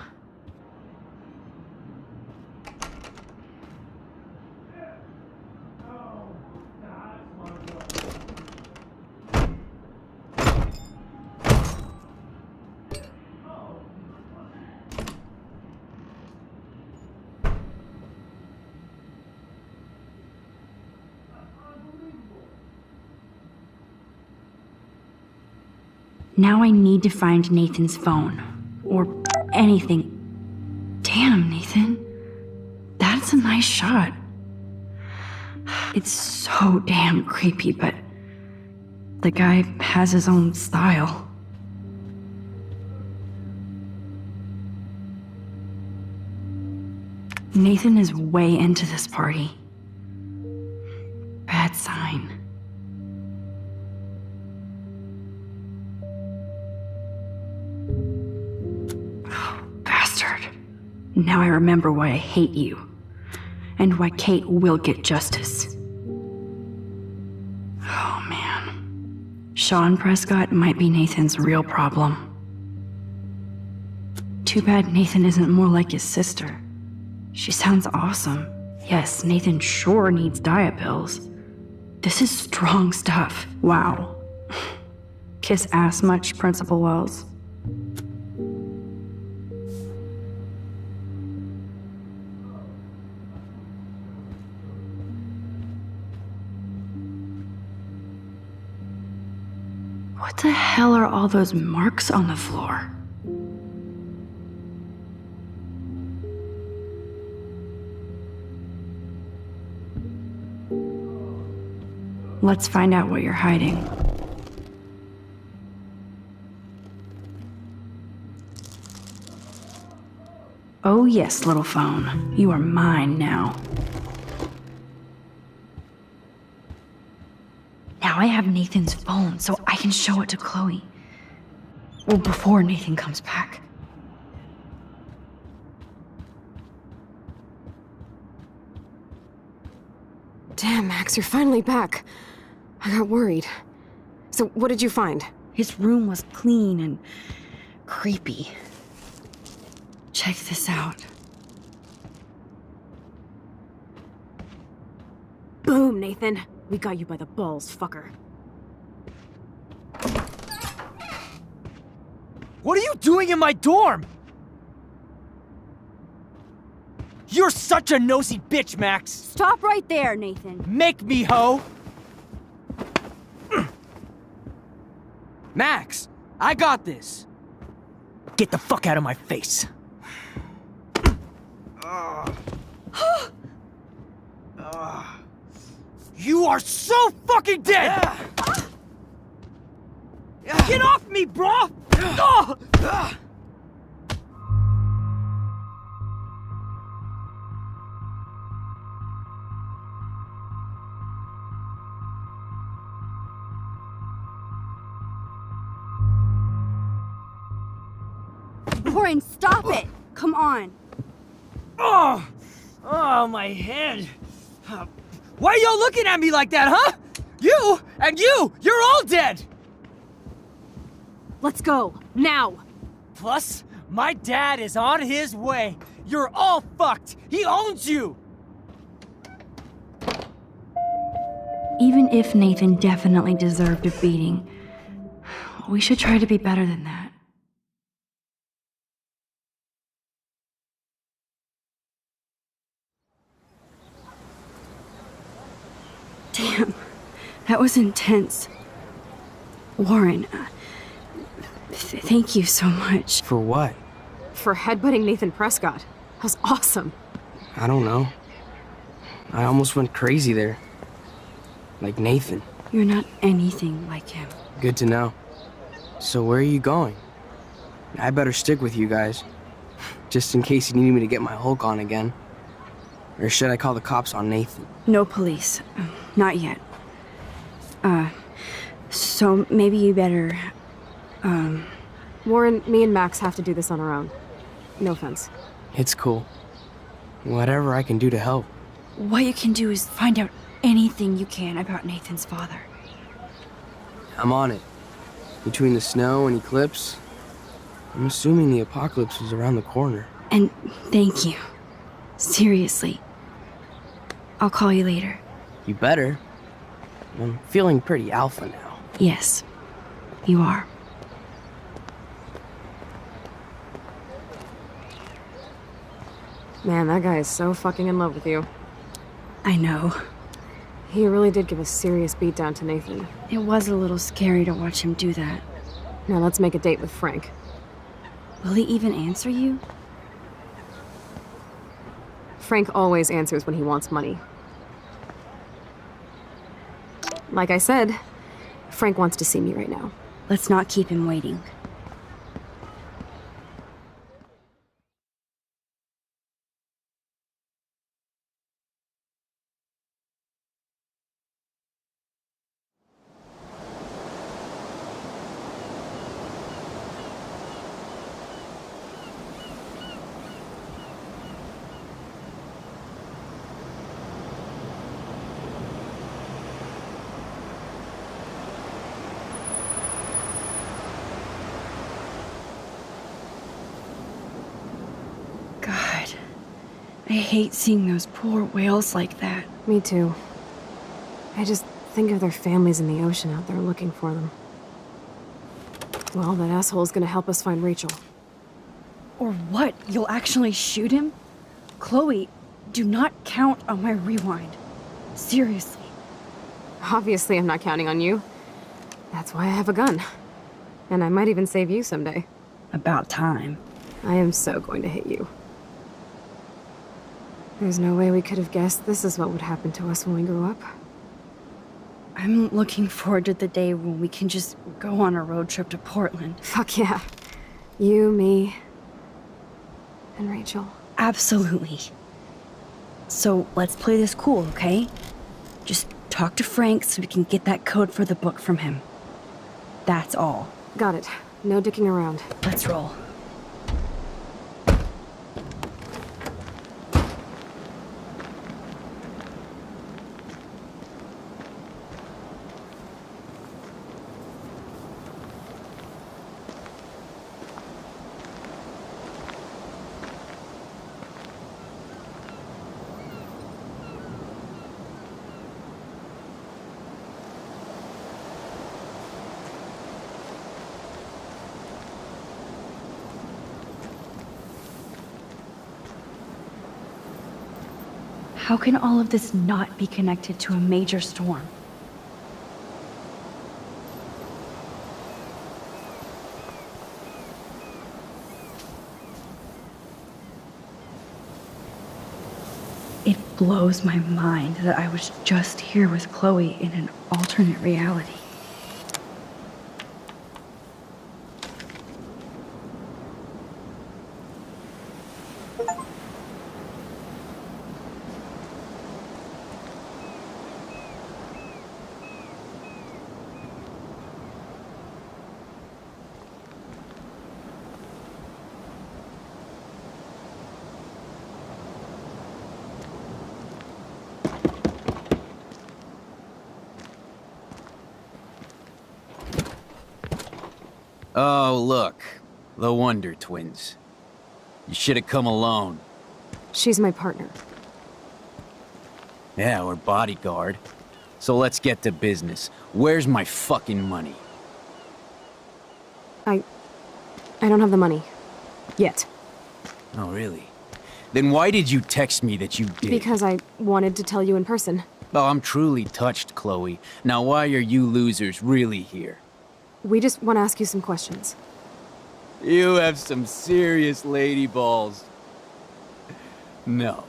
Now I need to find Nathan's phone. Or anything. Damn, Nathan. That's a nice shot. It's so damn creepy, but the guy has his own style. Nathan is way into this party. Bad sign. Now I remember why I hate you, and why Kate will get justice. Oh man. Sean Prescott might be Nathan's real problem. Too bad Nathan isn't more like his sister. She sounds awesome. Yes, Nathan sure needs diet pills. This is strong stuff. Wow. Kiss ass much, Principal Wells? What the hell are all those marks on the floor? Let's find out what you're hiding. Oh yes, little phone. You are mine now. Now I have Nathan's phone, so I can show it to Chloe. Well, before Nathan comes back. Damn, Max, you're finally back. I got worried. So, what did you find? His room was clean and creepy. Check this out. Boom, Nathan. We got you by the balls, fucker. What are you doing in my dorm? You're such a nosy bitch, Max. Stop right there, Nathan. Make me, ho. Max, I got this. Get the fuck out of my face. You are so fucking dead! Get off me, bro! Warren, stop it! Come on. Oh, my head. Why are y'all looking at me like that, huh? You and you're all dead! Let's go, now! Plus, my dad is on his way. You're all fucked. He owns you! Even if Nathan definitely deserved a beating, we should try to be better than that. Damn, that was intense. Warren, thank you so much. For what? For headbutting Nathan Prescott. That was awesome. I don't know. I almost went crazy there. Like Nathan. You're not anything like him. Good to know. So where are you going? I better stick with you guys. Just in case you need me to get my Hulk on again. Or should I call the cops on Nathan? No police. Not yet. So maybe you better, Warren, me and Max have to do this on our own. No offense. It's cool. Whatever I can do to help. What you can do is find out anything you can about Nathan's father. I'm on it. Between the snow and eclipse, I'm assuming the apocalypse is around the corner. And thank you. Seriously. I'll call you later. You better. I'm feeling pretty alpha now. Yes, you are. Man, that guy is so fucking in love with you. I know. He really did give a serious beatdown to Nathan. It was a little scary to watch him do that. Now let's make a date with Frank. Will he even answer you? Frank always answers when he wants money. Like I said, Frank wants to see me right now. Let's not keep him waiting. I hate seeing those poor whales like that. Me too. I just think of their families in the ocean out there looking for them. Well, that asshole's gonna help us find Rachel. Or what? You'll actually shoot him? Chloe, do not count on my rewind. Seriously. Obviously, I'm not counting on you. That's why I have a gun. And I might even save you someday. About time. I am so going to hit you. There's no way we could have guessed this is what would happen to us when we grew up. I'm looking forward to the day when we can just go on a road trip to Portland. Fuck yeah. You, me, and Rachel. Absolutely. So let's play this cool, okay? Just talk to Frank so we can get that code for the book from him. That's all. Got it. No dicking around. Let's roll. How can all of this not be connected to a major storm? It blows my mind that I was just here with Chloe in an alternate reality. Oh, look. The Wonder Twins. You should have come alone. She's my partner. Yeah, or bodyguard. So let's get to business. Where's my fucking money? I don't have the money. Yet. Oh, really? Then why did you text me that you did? Because I wanted to tell you in person. Oh, I'm truly touched, Chloe. Now why are you losers really here? We just want to ask you some questions. You have some serious lady balls. No.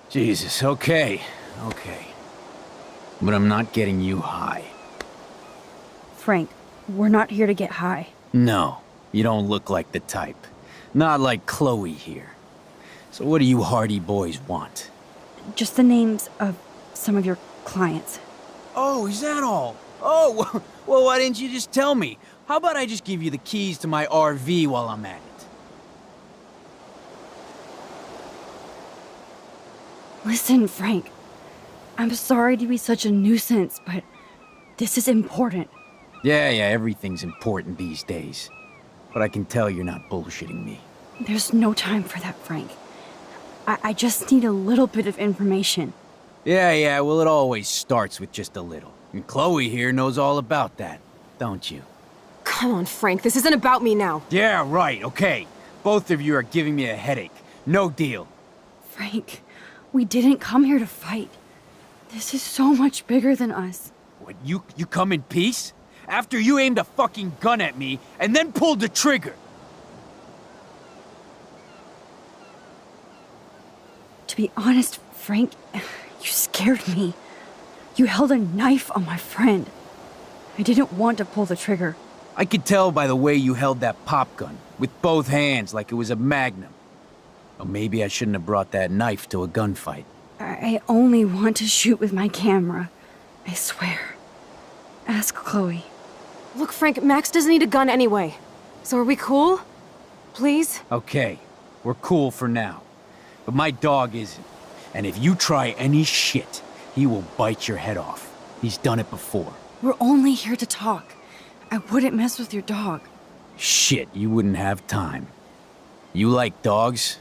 Jesus, okay. But I'm not getting you high. Frank, we're not here to get high. No, you don't look like the type. Not like Chloe here. So what do you hardy boys want? Just the names of some of your clients. Oh, is that all? Oh, well, why didn't you just tell me? How about I just give you the keys to my RV while I'm at it? Listen, Frank. I'm sorry to be such a nuisance, but this is important. Yeah, everything's important these days. But I can tell you're not bullshitting me. There's no time for that, Frank. I just need a little bit of information. Yeah, well, it always starts with just a little. And Chloe here knows all about that, don't you? Come on, Frank, this isn't about me now. Yeah, right, okay. Both of you are giving me a headache. No deal. Frank, we didn't come here to fight. This is so much bigger than us. What, you come in peace? After you aimed a fucking gun at me and then pulled the trigger? To be honest, Frank, you scared me. You held a knife on my friend. I didn't want to pull the trigger. I could tell by the way you held that pop gun, with both hands like it was a magnum. Or maybe I shouldn't have brought that knife to a gunfight. I only want to shoot with my camera. I swear. Ask Chloe. Look, Frank, Max doesn't need a gun anyway. So are we cool? Please? Okay, we're cool for now. But my dog isn't. And if you try any shit, he will bite your head off. He's done it before. We're only here to talk. I wouldn't mess with your dog. Shit, you wouldn't have time. You like dogs?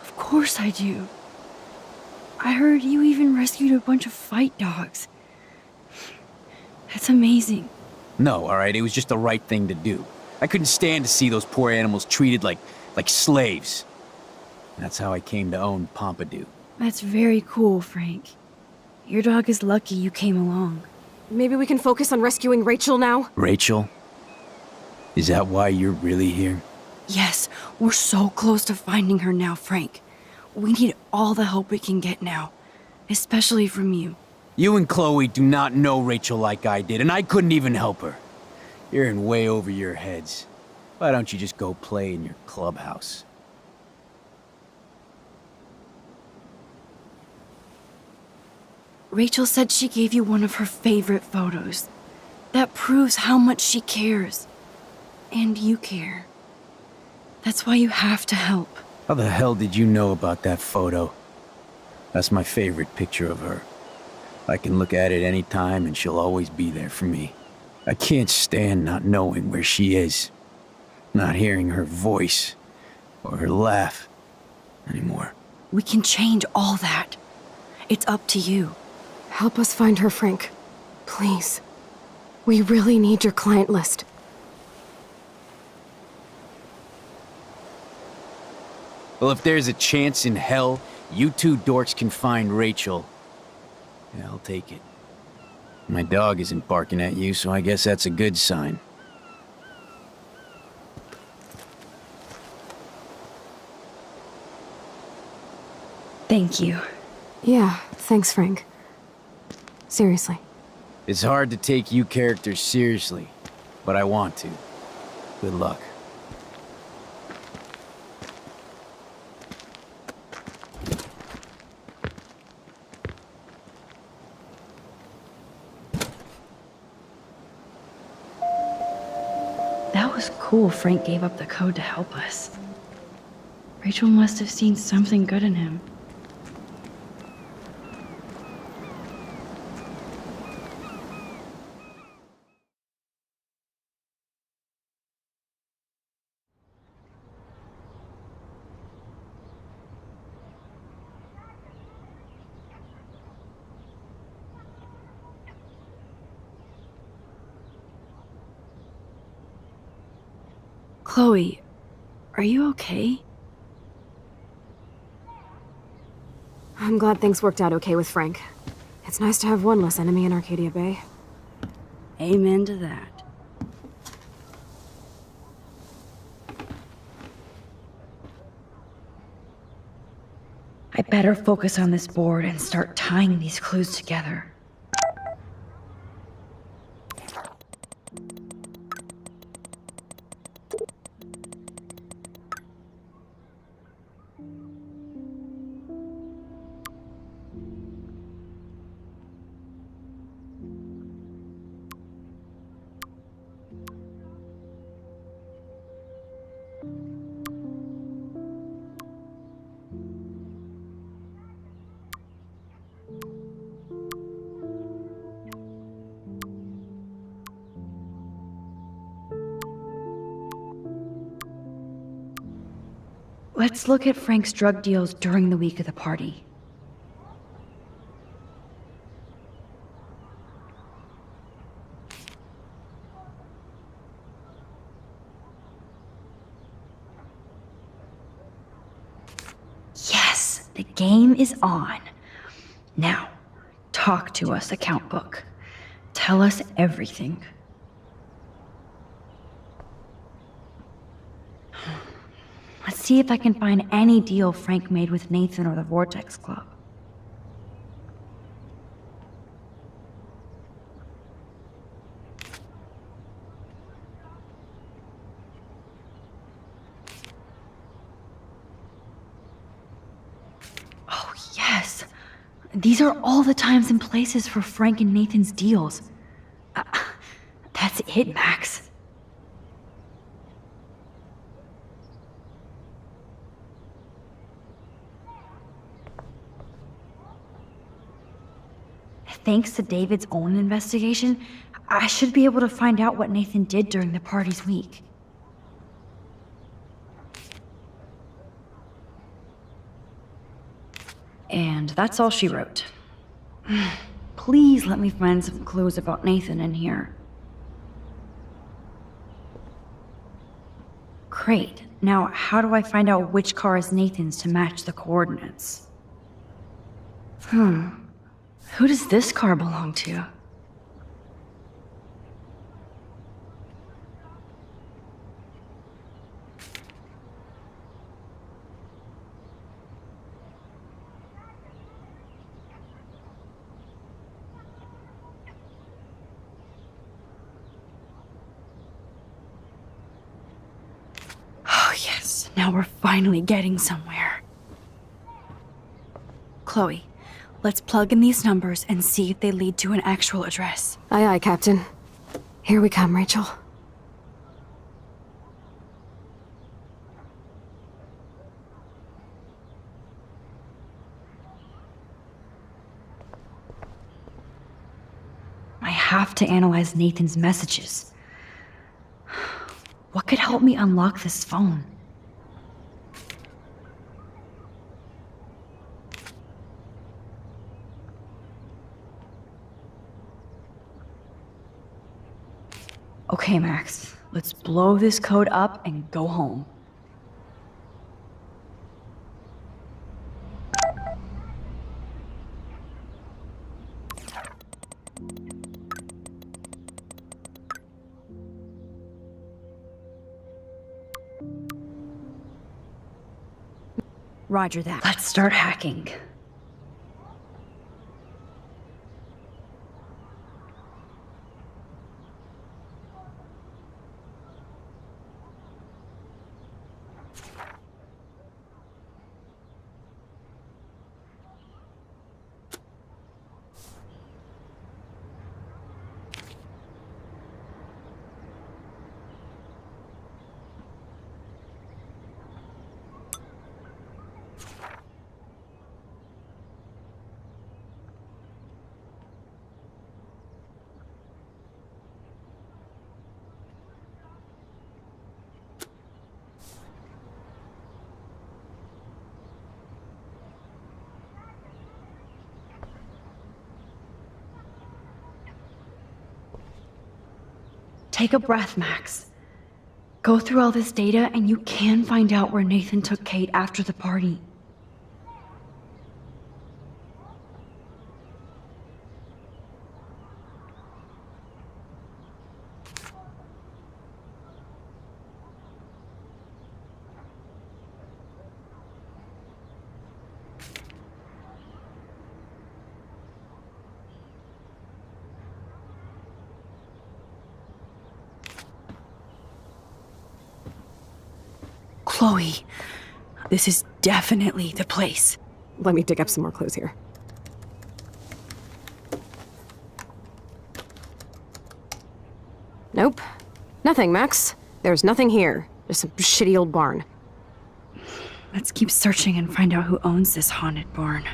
Of course I do. I heard you even rescued a bunch of fight dogs. That's amazing. No, alright, it was just the right thing to do. I couldn't stand to see those poor animals treated like slaves. That's how I came to own Pompidou. That's very cool, Frank. Your dog is lucky you came along. Maybe we can focus on rescuing Rachel now? Rachel? Is that why you're really here? Yes, we're so close to finding her now, Frank. We need all the help we can get now, especially from you. You and Chloe do not know Rachel like I did, and I couldn't even help her. You're in way over your heads. Why don't you just go play in your clubhouse? Rachel said she gave you one of her favorite photos. That proves how much she cares. And you care. That's why you have to help. How the hell did you know about that photo? That's my favorite picture of her. I can look at it any time and she'll always be there for me. I can't stand not knowing where she is. Not hearing her voice or her laugh anymore. We can change all that. It's up to you. Help us find her, Frank. Please. We really need your client list. Well, if there's a chance in hell, you two dorks can find Rachel. Yeah, I'll take it. My dog isn't barking at you, so I guess that's a good sign. Thank you. Yeah, thanks, Frank. Seriously. It's hard to take you characters seriously, but I want to. Good luck. That was cool Frank gave up the code to help us. Rachel must have seen something good in him. Chloe, are you okay? I'm glad things worked out okay with Frank. It's nice to have one less enemy in Arcadia Bay. Amen to that. I better focus on this board and start tying these clues together. Let's look at Frank's drug deals during the week of the party. Yes, the game is on. Now, talk to us, account book. Tell us everything. Let's see if I can find any deal Frank made with Nathan or the Vortex Club. Oh, yes. These are all the times and places for Frank and Nathan's deals. That's it, Max. Thanks to David's own investigation, I should be able to find out what Nathan did during the party's week. And that's all she wrote. Please let me find some clues about Nathan in here. Great. Now, how do I find out which car is Nathan's to match the coordinates? Who does this car belong to? Oh, yes. Now we're finally getting somewhere. Chloe, let's plug in these numbers and see if they lead to an actual address. Aye, aye, Captain. Here we come, Rachel. I have to analyze Nathan's messages. What could help me unlock this phone? Okay, Max. Let's blow this code up and go home. Roger that. Let's start hacking. Take a breath, Max. Go through all this data and you can find out where Nathan took Kate after the party. Chloe, this is definitely the place. Let me dig up some more clues here. Nope. Nothing, Max. There's nothing here. Just some shitty old barn. Let's keep searching and find out who owns this haunted barn.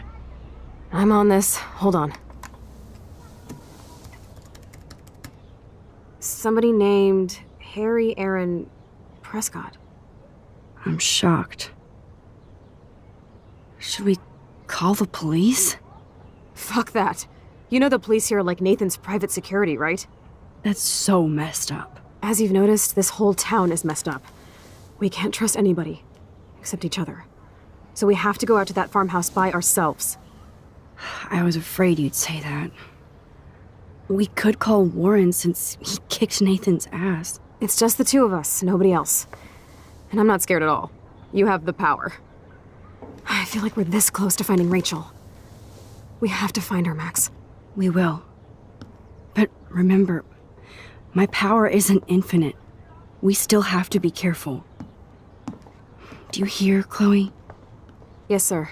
I'm on this. Hold on. Somebody named Harry Aaron Prescott. I'm shocked. Should we call the police? Fuck that. You know the police here are like Nathan's private security, right? That's so messed up. As you've noticed, this whole town is messed up. We can't trust anybody, except each other. So we have to go out to that farmhouse by ourselves. I was afraid you'd say that. We could call Warren since he kicked Nathan's ass. It's just the two of us, nobody else. And I'm not scared at all. You have the power. I feel like we're this close to finding Rachel. We have to find her, Max. We will. But remember, my power isn't infinite. We still have to be careful. Do you hear, Chloe? Yes, sir.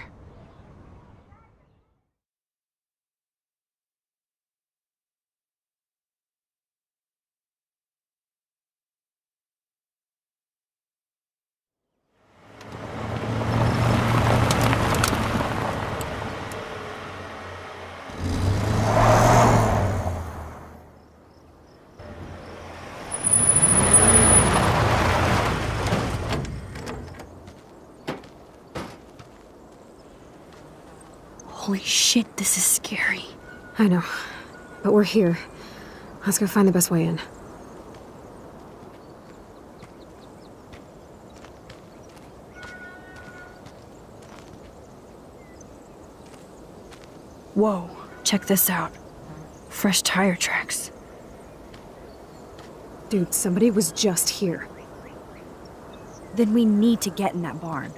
Holy shit, this is scary. I know. But we're here. Let's go find the best way in. Whoa, check this out. Fresh tire tracks. Dude, somebody was just here. Then we need to get in that barn.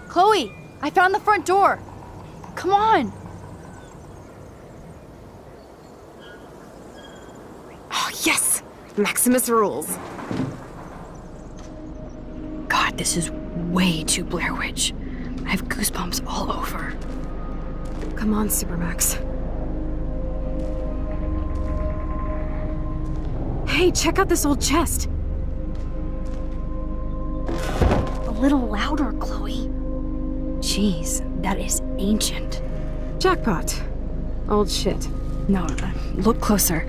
Chloe, I found the front door. Come on. Oh, yes! Maximus rules. God, this is way too Blair Witch. I have goosebumps all over. Come on, Supermax. Hey, check out this old chest. A little louder, Chloe. Jeez, that is ancient. Jackpot. Old shit. No, look closer.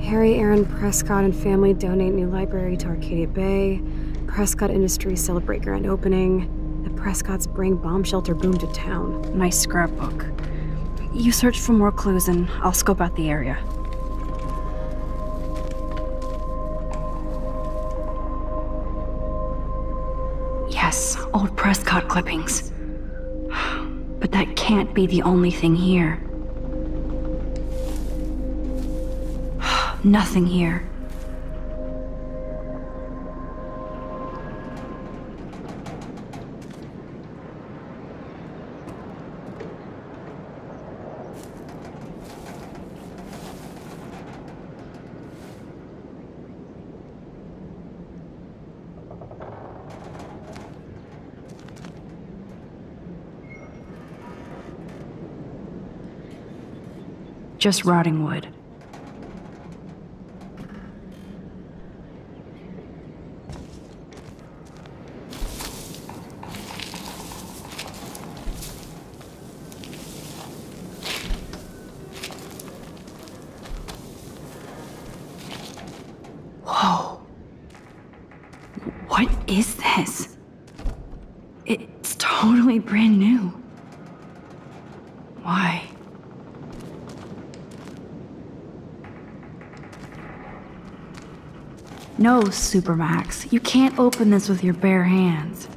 Harry Aaron Prescott and family donate new library to Arcadia Bay. Prescott Industries celebrate grand opening. The Prescotts bring bomb shelter boom to town. Nice scrapbook. You search for more clues and I'll scope out the area. Yes, old Prescott clippings. But that can't be the only thing here. Nothing here. just rotting wood. Whoa. What is this? It's totally brand new. Why? No, Supermax. You can't open this with your bare hands.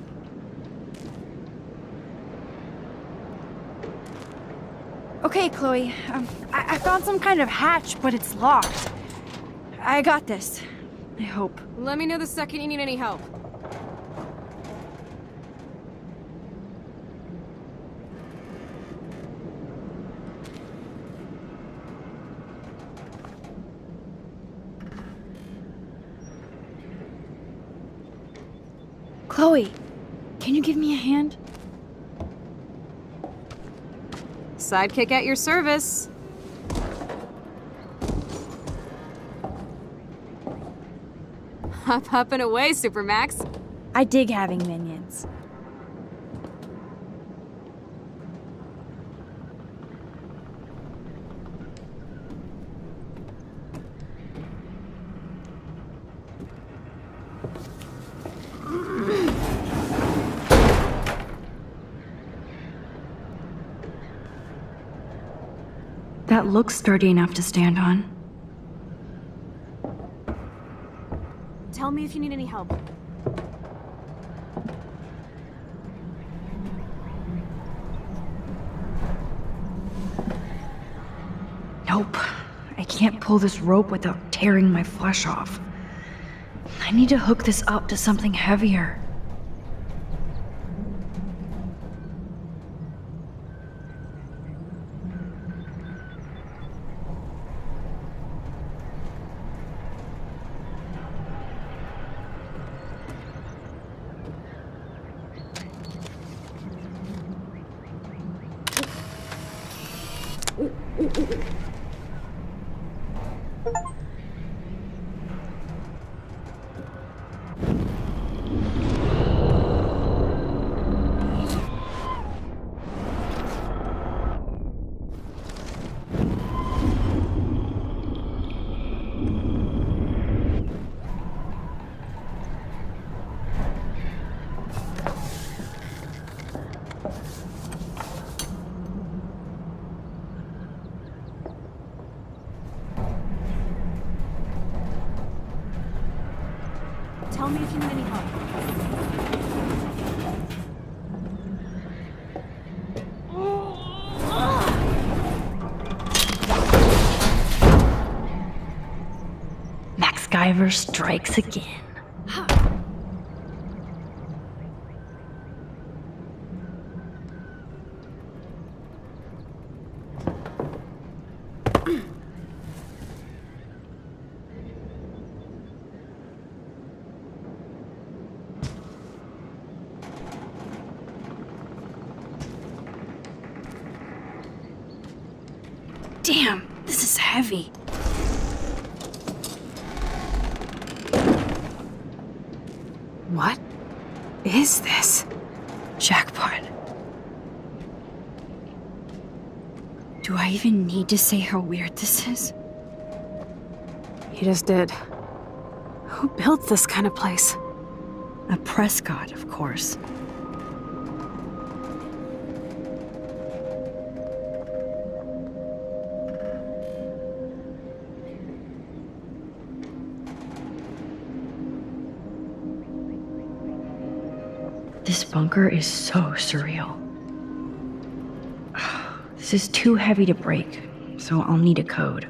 Okay, Chloe. I found some kind of hatch, but it's locked. I got this. I hope. Let me know the second you need any help. Chloe, can you give me a hand? Sidekick at your service. Hop and away, Supermax. I dig having minions. That looks sturdy enough to stand on. Tell me if you need any help. Nope. I can't pull this rope without tearing my flesh off. I need to hook this up to something heavier. Tell me if you need any help. Max Guyver strikes again. Damn, this is heavy. What is this? Jackpot. Do I even need to say how weird this is? You just did. Who built this kind of place? A Prescott, of course. This bunker is so surreal. This is too heavy to break, so I'll need a code.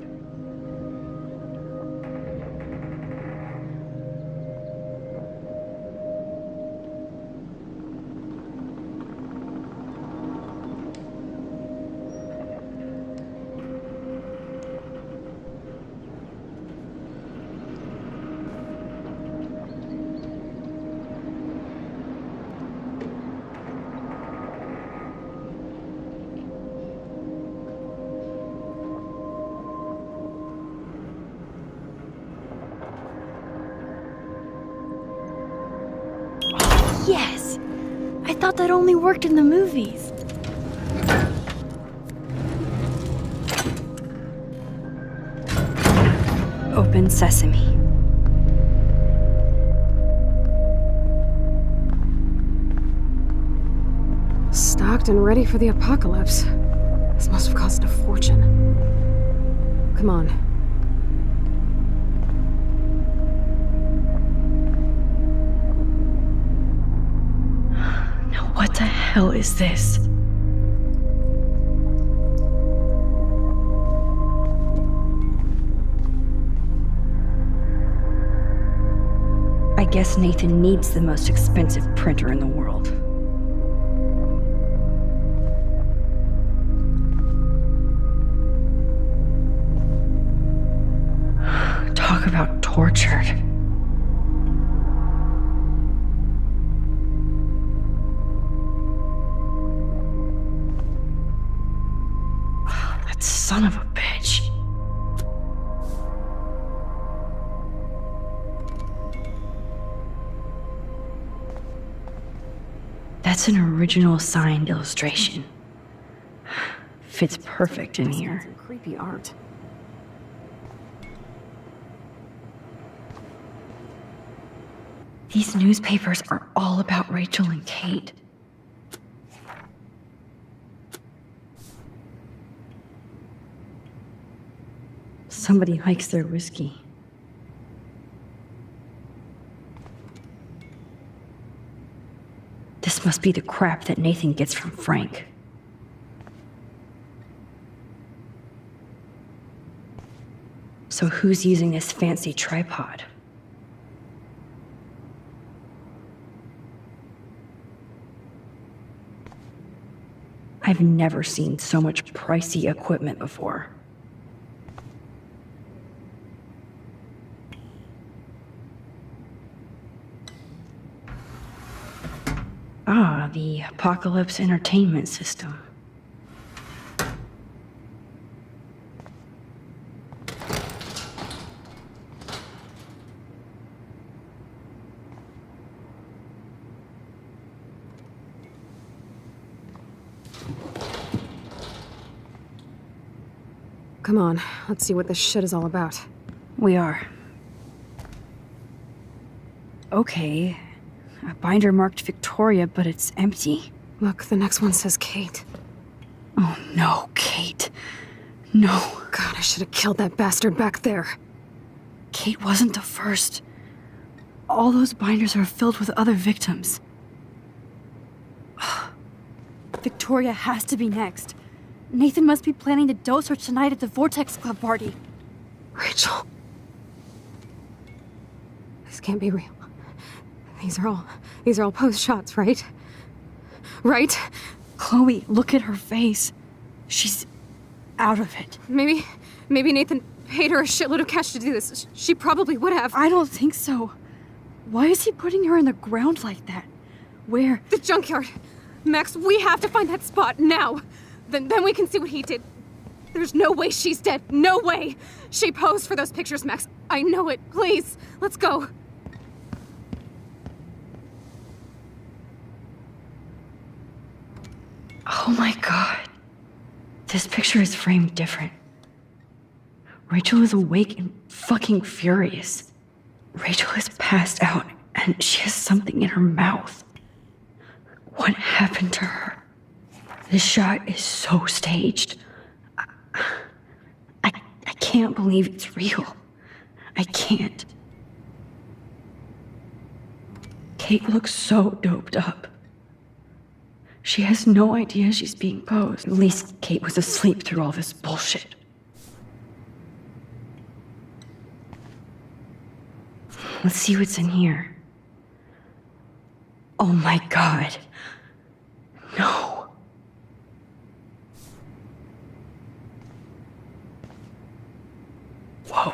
I thought that only worked in the movies. Open sesame. Stocked and ready for the apocalypse. This must have cost a fortune. Come on. Now what the hell is this? I guess Nathan needs the most expensive printer in the world. Talk about tortured. That son of a bitch. That's an original signed illustration. Fits perfect in here. Some creepy art. These newspapers are all about Rachel and Kate. Somebody likes their whiskey. This must be the crap that Nathan gets from Frank. So who's using this fancy tripod? I've never seen so much pricey equipment before. Ah, the Apocalypse Entertainment System. Come on, let's see what this shit is all about. We are. Okay. A binder marked Victoria, but it's empty. Look, the next one says Kate. Oh no, Kate. No. God, I should have killed that bastard back there. Kate wasn't the first. All those binders are filled with other victims. Victoria has to be next. Nathan must be planning to dose her tonight at the Vortex Club party. Rachel. This can't be real. These are all post shots, right? Right? Chloe, look at her face. She's out of it. Maybe Nathan paid her a shitload of cash to do this. She probably would have. I don't think so. Why is he putting her in the ground like that? Where? The junkyard. Max, we have to find that spot now. Then we can see what he did. There's no way she's dead. No way. She posed for those pictures, Max. I know it. Please, let's go. Oh my god. This picture is framed different. Rachel is awake and fucking furious. Rachel is passed out and she has something in her mouth. What happened to her? This shot is so staged. I can't believe it's real. I can't. Kate looks so doped up. She has no idea she's being posed. At least Kate was asleep through all this bullshit. Let's see what's in here. Oh my god. No. Whoa.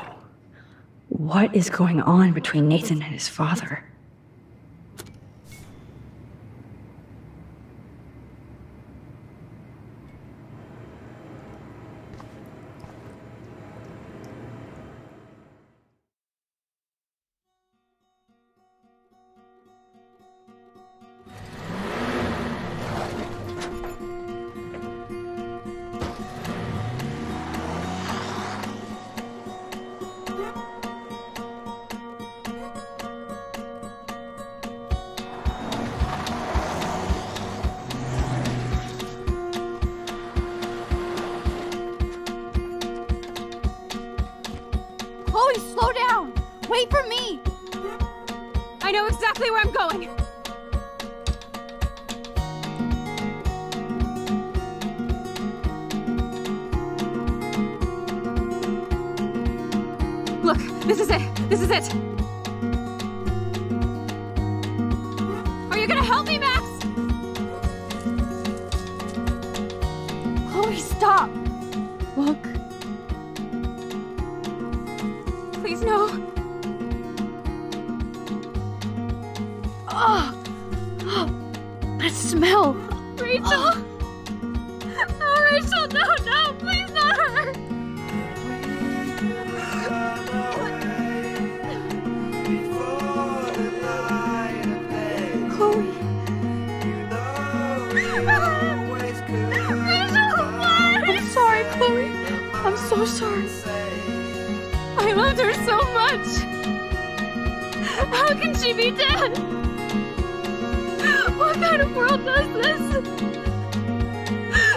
What is going on between Nathan and his father? Wait for me! I know exactly where I'm going! Look, this is it! This is it! Are you gonna help me, Max? Chloe, stop! Look. Please, no. Oh! That smell! Rachel! Oh, Rachel, no, please not her! Chloe. Rachel, why? I'm sorry, Chloe. I'm so sorry. I loved her so much! How can she be dead? What kind of world does this?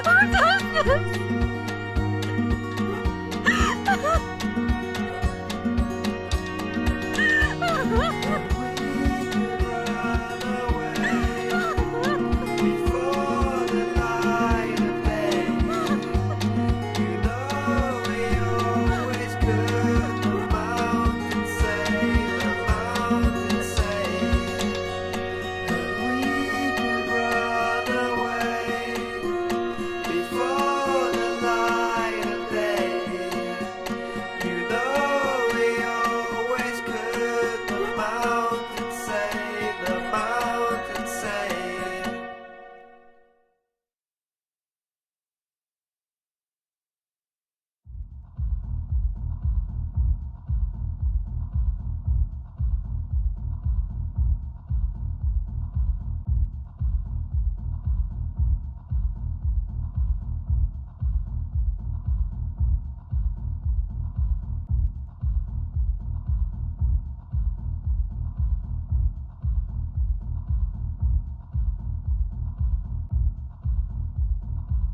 Who does this?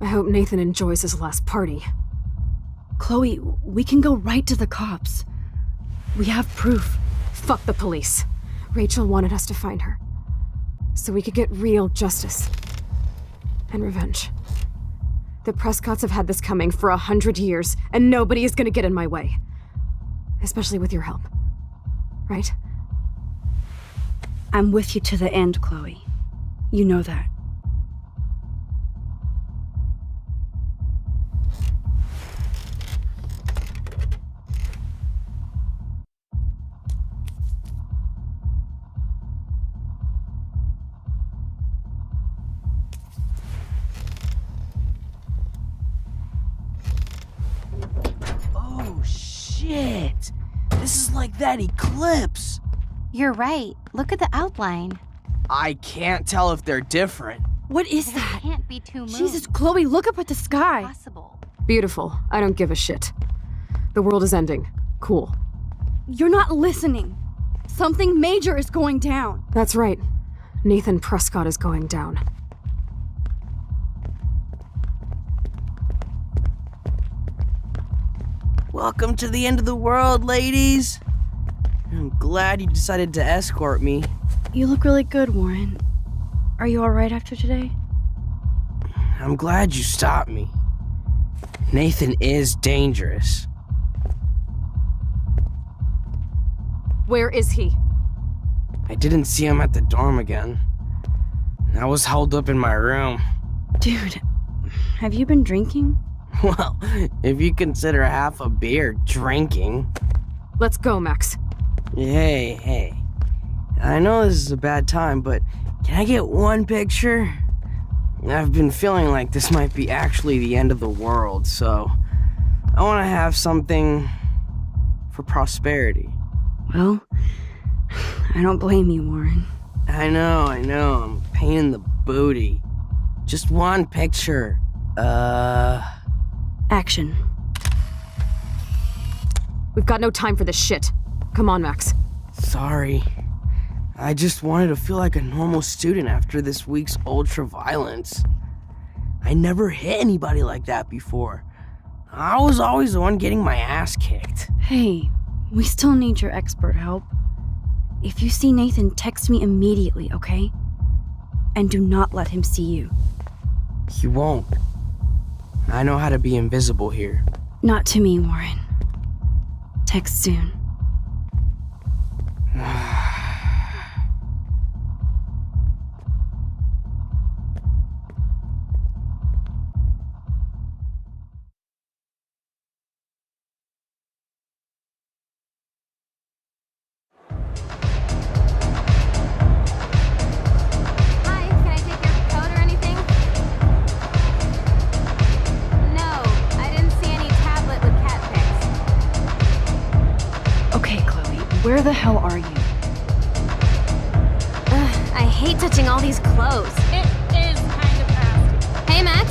I hope Nathan enjoys his last party. Chloe, we can go right to the cops. We have proof. Fuck the police. Rachel wanted us to find her. So we could get real justice. And revenge. The Prescotts have had this coming for 100 years, and nobody is gonna get in my way. Especially with your help. Right? I'm with you to the end, Chloe. You know that. Shit! This is like that eclipse! You're right. Look at the outline. I can't tell if they're different. What is that? Can't be two moons. Jesus, Chloe, look up at the sky. Possible. Beautiful. I don't give a shit. The world is ending. Cool. You're not listening. Something major is going down. That's right. Nathan Prescott is going down. Welcome to the end of the world, ladies. I'm glad you decided to escort me. You look really good, Warren. Are you alright after today? I'm glad you stopped me. Nathan is dangerous. Where is he? I didn't see him at the dorm again. I was held up in my room. Dude, have you been drinking? Well, if you consider half a beer drinking. Let's go, Max. Hey. I know this is a bad time, but can I get one picture? I've been feeling like this might be actually the end of the world, so I want to have something for prosperity. Well, I don't blame you, Warren. I know. I'm a pain in the booty. Just one picture. Action. We've got no time for this shit. Come on, Max. Sorry. I just wanted to feel like a normal student after this week's ultra-violence. I never hit anybody like that before. I was always the one getting my ass kicked. Hey, We still need your expert help. If you see Nathan, text me immediately, okay? And do not let him see you. He won't. I know how to be invisible here. Not to me, Warren. Text soon. Where the hell are you? I hate touching all these clothes. It is kind of nasty. Hey, Max.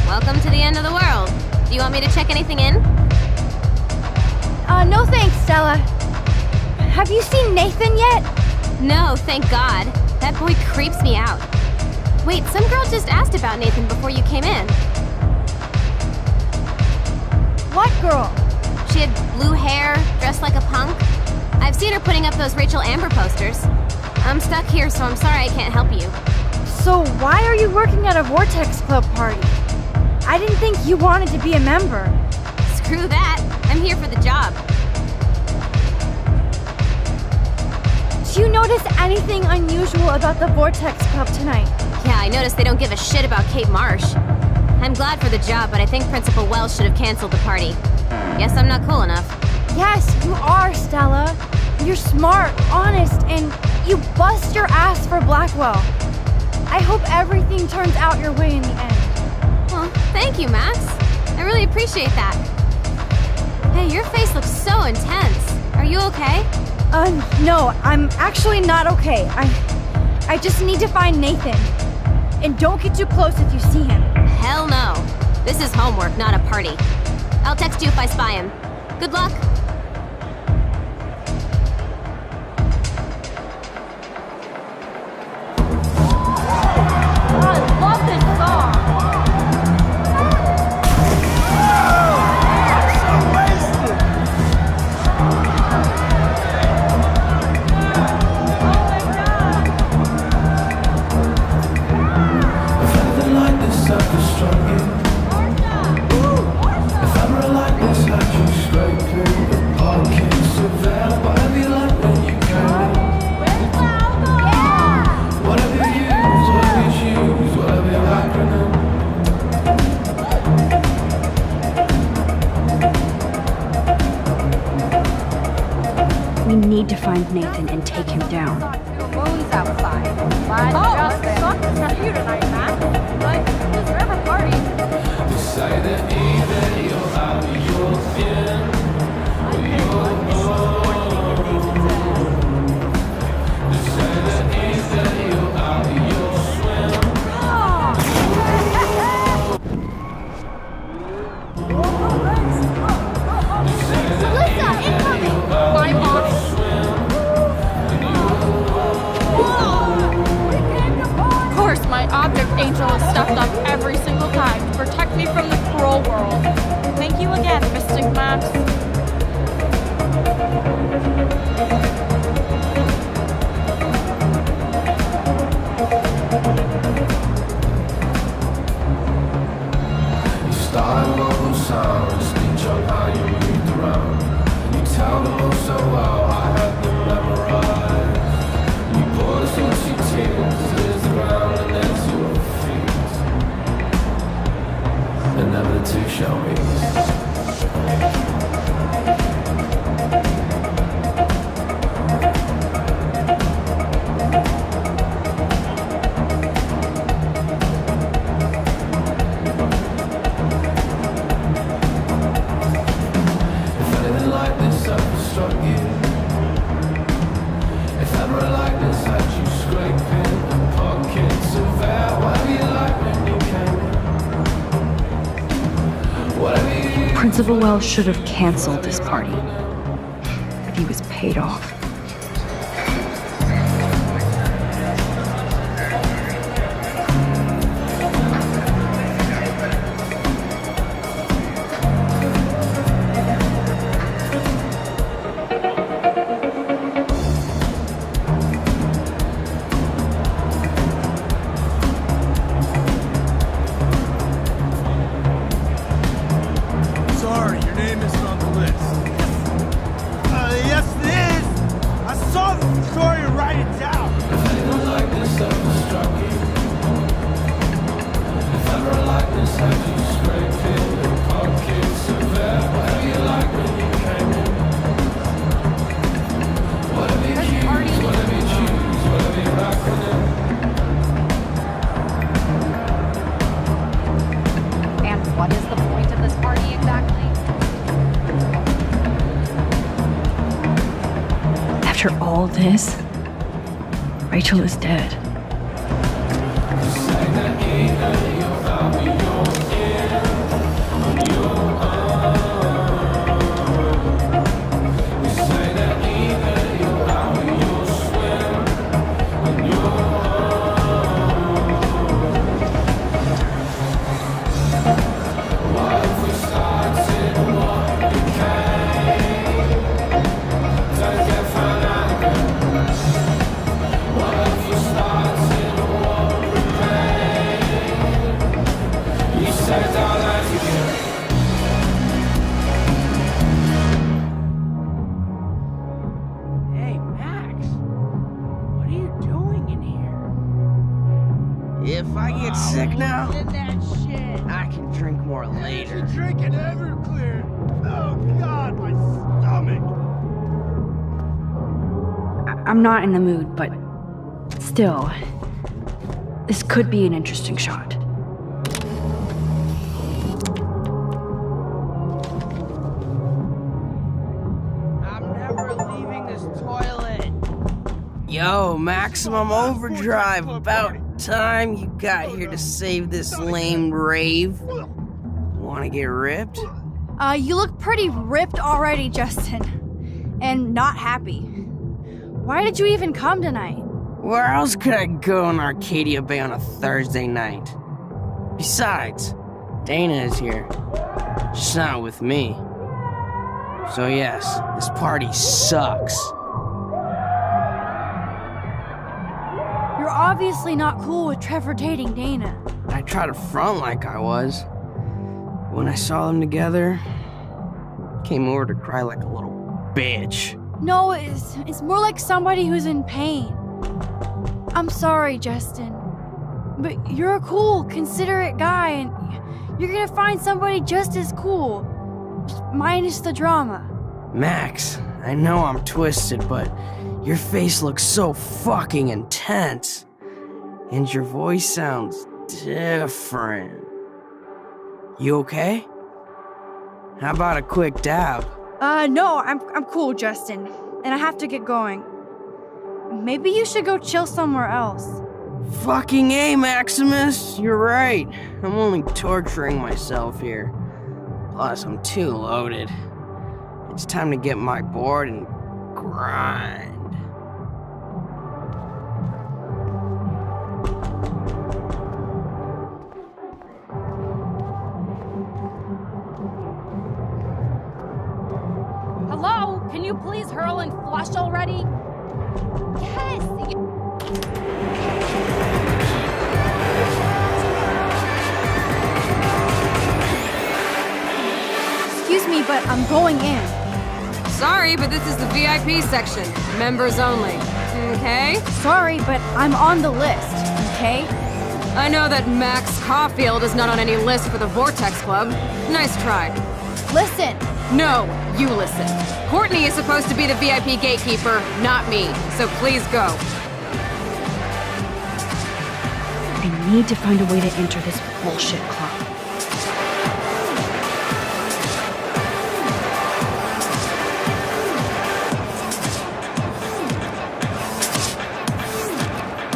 Welcome to the end of the world. Do you want me to check anything in? No thanks, Stella. Have you seen Nathan yet? No, thank God. That boy creeps me out. Wait, some girl just asked about Nathan before you came in. What girl? She had blue hair, dressed like a punk. I've seen her putting up those Rachel Amber posters. I'm stuck here, so I'm sorry I can't help you. So why are you working at a Vortex Club party? I didn't think you wanted to be a member. Screw that. I'm here for the job. Do you notice anything unusual about the Vortex Club tonight? Yeah, I noticed they don't give a shit about Kate Marsh. I'm glad for the job, but I think Principal Wells should have canceled the party. Guess I'm not cool enough. Yes, you are, Stella. You're smart, honest, and you bust your ass for Blackwell. I hope everything turns out your way in the end. Well, thank you, Max. I really appreciate that. Hey, your face looks so intense. Are you okay? No, I'm actually not okay. I just need to find Nathan. And don't get too close if you see him. Hell no. This is homework, not a party. I'll text you if I spy him. Good luck. We need to find Nathan and take him down. Moon's outside. It's not for you tonight, Max. Like, it's forever party. Angel is stuffed up every single time to protect me from the cruel world. Thank you again, Mystic Max. You start local sounds, speech on how you moved around. You tell them all so well, I had them memorized. You pour us into tears, there's the ground and there's your and never the two shall meet. If anything like this ever struck you, if ever like this had you scraping the pockets of air, whatever you like when you came in. Principal Wells should have canceled this party, but he was paid off. What is the point of this party exactly? After all this, Rachel is dead. Hey, Max. What are you doing in here? If I get sick now, I can drink more later. You're drinking Everclear. Oh God, my stomach. I'm not in the mood, but still, this could be an interesting shot. I'm never leaving this toilet. Yo, Maximum Overdrive. About time you got here to save this lame rave. Wanna get ripped? You look pretty ripped already, Justin. And not happy. Why did you even come tonight? Where else could I go in Arcadia Bay on a Thursday night? Besides, Dana is here. Just not with me. So yes, this party sucks. You're obviously not cool with Trevor dating Dana. I tried to front like I was. When I saw them together, I came over to cry like a little bitch. No, it's more like somebody who's in pain. I'm sorry, Justin. But you're a cool, considerate guy, and you're gonna find somebody just as cool. Just minus the drama. Max, I know I'm twisted, but your face looks so fucking intense. And your voice sounds different. You okay? How about a quick dab? No, I'm cool, Justin. And I have to get going. Maybe you should go chill somewhere else. Fucking A, Maximus. You're right. I'm only torturing myself here. Plus, I'm too loaded. It's time to get my board and grind. Hello? Can you please hurl and flush already? Yes! Excuse me, but I'm going in. Sorry, but this is the VIP section. Members only. Okay? Sorry, but I'm on the list, okay? I know that Max Caulfield is not on any list for the Vortex Club. Nice try. Listen. No, you listen. Courtney is supposed to be the VIP gatekeeper, not me. So please go. I need to find a way to enter this bullshit club.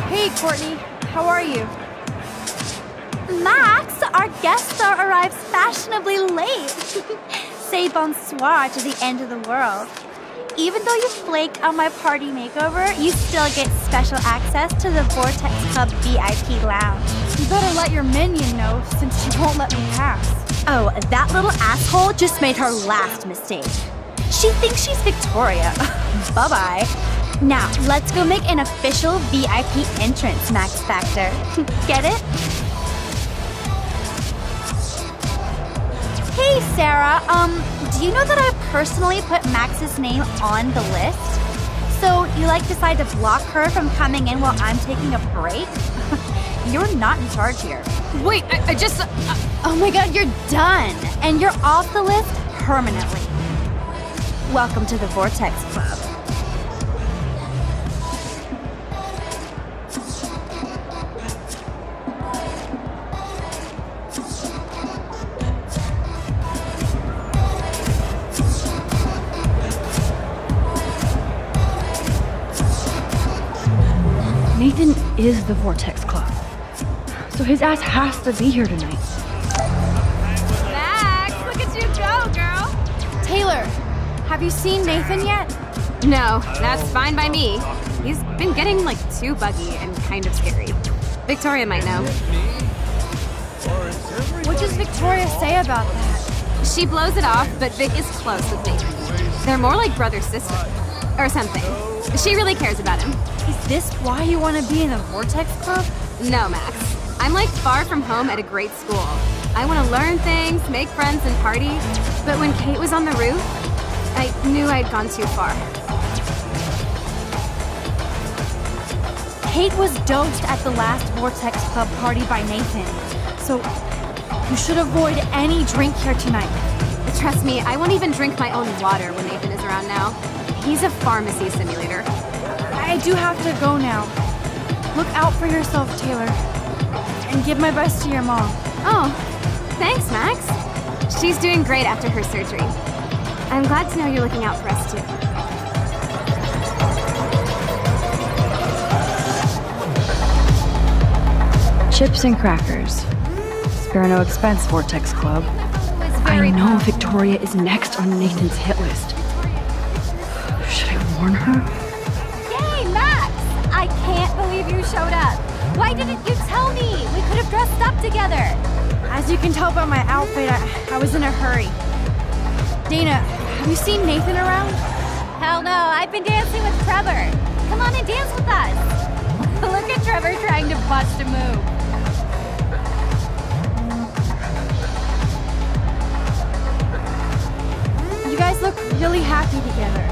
Hey, Courtney. How are you? Max, our guest star arrives fashionably late. Say bonsoir to the end of the world. Even though you flaked on my party makeover, you still get special access to the Vortex Club VIP lounge. You better let your minion know, since she won't let me pass. Oh, that little asshole just made her last mistake. She thinks she's Victoria. Bye-bye. Now, let's go make an official VIP entrance, Max Factor. Get it? Hey, Sarah, do you know that I personally put Max's name on the list? So you decide to block her from coming in while I'm taking a break? You're not in charge here. Wait, I just... Oh my god, you're done! And you're off the list permanently. Welcome to the Vortex Club. is the Vortex Club. So his ass has to be here tonight. Max, look at you go, girl! Taylor, have you seen Nathan yet? No, that's fine by me. He's been getting, like, too buggy and kind of scary. Victoria might know. What does Victoria say about that? She blows it off, but Vic is close with Nathan. They're more like brother-sister. Or something. She really cares about him. Is this why you want to be in the Vortex Club? No, Max. I'm like far from home at a great school. I want to learn things, make friends, and party. But when Kate was on the roof, I knew I'd gone too far. Kate was dosed at the last Vortex Club party by Nathan. So you should avoid any drink here tonight. Trust me, I won't even drink my own water when Nathan is around now. He's a pharmacy simulator. I do have to go now. Look out for yourself, Taylor. And give my best to your mom. Oh, thanks, Max. She's doing great after her surgery. I'm glad to know you're looking out for us, too. Chips and crackers. Spare no expense, Vortex Club. I know Victoria is next on Nathan's hit list. Should I warn her? Yay, Max! I can't believe you showed up. Why didn't you tell me? We could have dressed up together. As you can tell by my outfit, I was in a hurry. Dana, have you seen Nathan around? Hell no, I've been dancing with Trevor. Come on and dance with us. Look at Trevor trying to bust a move. You guys look really happy together.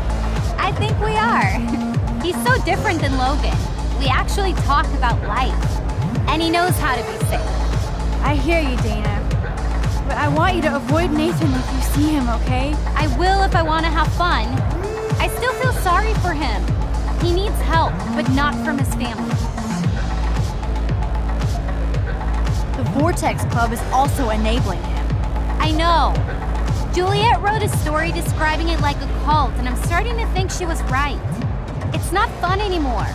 I think we are. He's so different than Logan. We actually talk about life. And he knows how to be safe. I hear you, Dana. But I want you to avoid Nathan if you see him, okay? I will if I want to have fun. I still feel sorry for him. He needs help, but not from his family. The Vortex Club is also enabling him. I know. Juliet wrote a story describing it like a cult, and I'm starting to think she was right. It's not fun anymore.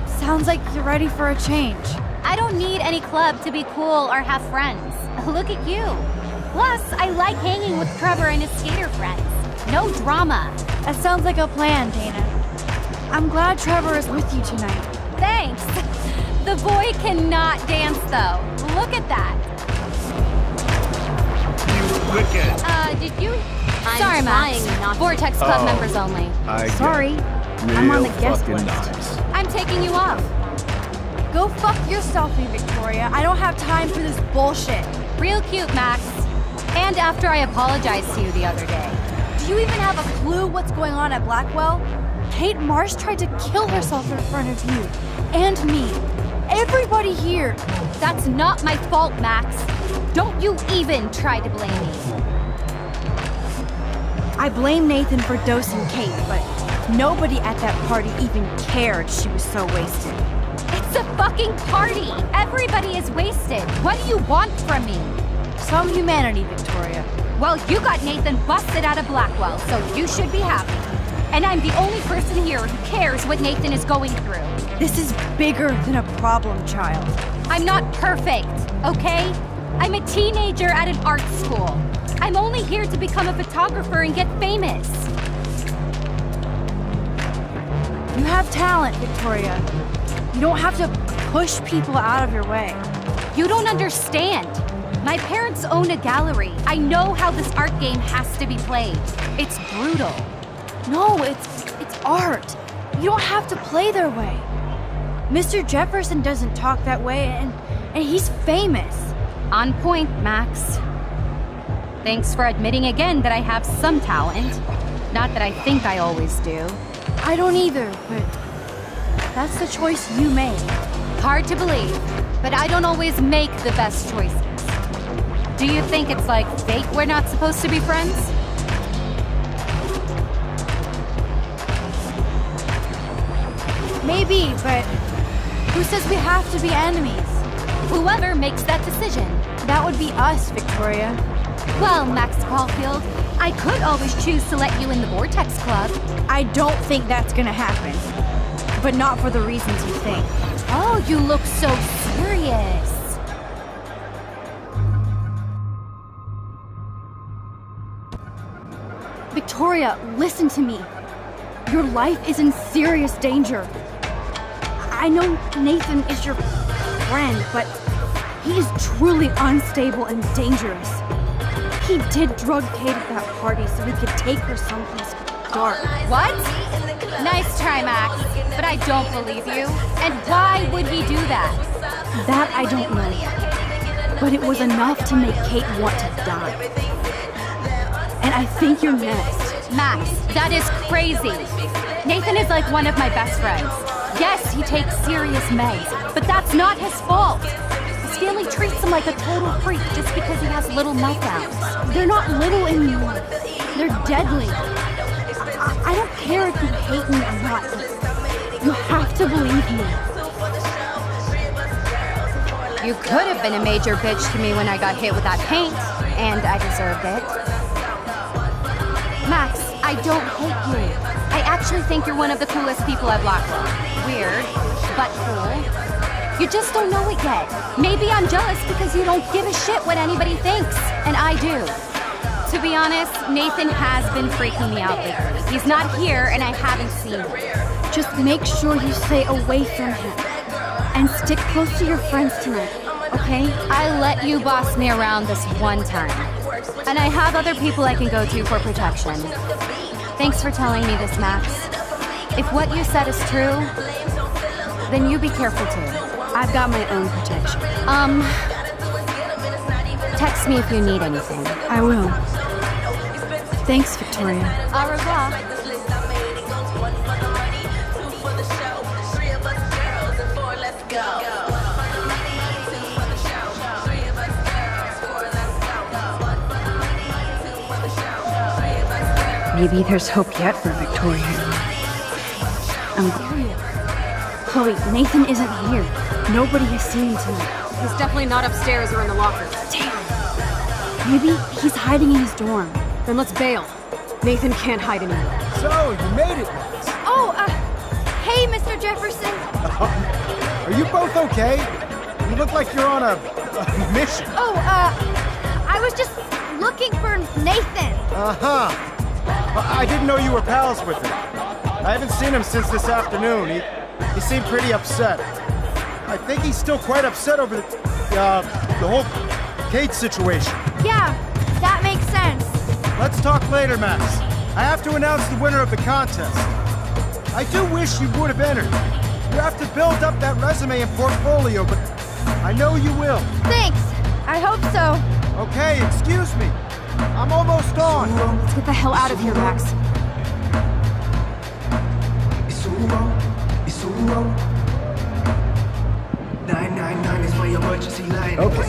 Sounds like you're ready for a change. I don't need any club to be cool or have friends. Look at you. Plus, I like hanging with Trevor and his skater friends. No drama. That sounds like a plan, Dana. I'm glad Trevor is with you tonight. Thanks. The boy cannot dance, though. Look at that. Wicked. Did you? I'm Sorry, Max. trying not to. Vortex Club members only. Sorry. I'm on the guest list. Nice. I'm taking you off. Go fuck yourself, Victoria. I don't have time for this bullshit. Real cute, Max. And after I apologized to you the other day. Do you even have a clue what's going on at Blackwell? Kate Marsh tried to kill herself in front of you. And me. Everybody here. That's not my fault, Max. Don't you even try to blame me. I blame Nathan for dosing Kate, but nobody at that party even cared she was so wasted. It's a fucking party! Everybody is wasted. What do you want from me? Some humanity, Victoria. Well, you got Nathan busted out of Blackwell, so you should be happy. And I'm the only person here who cares what Nathan is going through. This is bigger than a problem child. I'm not perfect, okay? I'm a teenager at an art school. I'm only here to become a photographer and get famous. You have talent, Victoria. You don't have to push people out of your way. You don't understand. My parents own a gallery. I know how this art game has to be played. It's brutal. No, it's art. You don't have to play their way. Mr. Jefferson doesn't talk that way, and he's famous. On point, Max. Thanks for admitting again that I have some talent. Not that I think I always do. I don't either, but that's the choice you made. Hard to believe, but I don't always make the best choices. Do you think it's like fate we're not supposed to be friends? Maybe, but who says we have to be enemies? Whoever makes that decision. That would be us, Victoria. Well, Max Caulfield, I could always choose to let you in the Vortex Club. I don't think that's gonna happen. But not for the reasons you think. Oh, you look so serious. Victoria, listen to me. Your life is in serious danger. I know Nathan is your friend, but he is truly unstable and dangerous. He did drug Kate at that party so he could take her someplace dark. What? Nice try, Max, but I don't believe you. And why would he do that? That I don't know. But it was enough to make Kate want to die. And I think you're next. Max, that is crazy. Nathan is like one of my best friends. Yes, he takes serious meds, but that's not his fault. His family treats him like a total freak just because he has little meltdowns. They're not little anymore. They're deadly. I don't care if you hate me or not. You have to believe me. You could have been a major bitch to me when I got hit with that paint, and I deserved it. Max, I don't hate you. I actually think you're one of the coolest people at Blackwell. Weird, but cool. You just don't know it yet. Maybe I'm jealous because you don't give a shit what anybody thinks, and I do. To be honest, Nathan has been freaking me out lately. He's not here, and I haven't seen him. Just make sure you stay away from him. And stick close to your friends tonight, okay? I let you boss me around this one time. And I have other people I can go to for protection. Thanks for telling me this, Max. If what you said is true, then you be careful too. I've got my own protection. Text me if you need anything. I will. Thanks, Victoria. Au revoir. Maybe there's hope yet for Victoria. Chloe, Nathan isn't here. Nobody has seen him tonight. He's definitely not upstairs or in the lockers. Damn. Maybe he's hiding in his dorm. Then let's bail. Nathan can't hide anymore. So, you made it, Max. Oh, hey, Mr. Jefferson. Are you both okay? You look like you're on a mission. Oh, I was just looking for Nathan. Uh-huh. I didn't know you were pals with him. I haven't seen him since this afternoon. He seemed pretty upset. I think he's still quite upset over the whole Kate situation. Yeah, that makes sense. Let's talk later, Max. I have to announce the winner of the contest. I do wish you would have entered. You have to build up that resume and portfolio, but I know you will. Thanks. I hope so. Okay, excuse me. I'm almost on. Let's get the hell out of here, Max.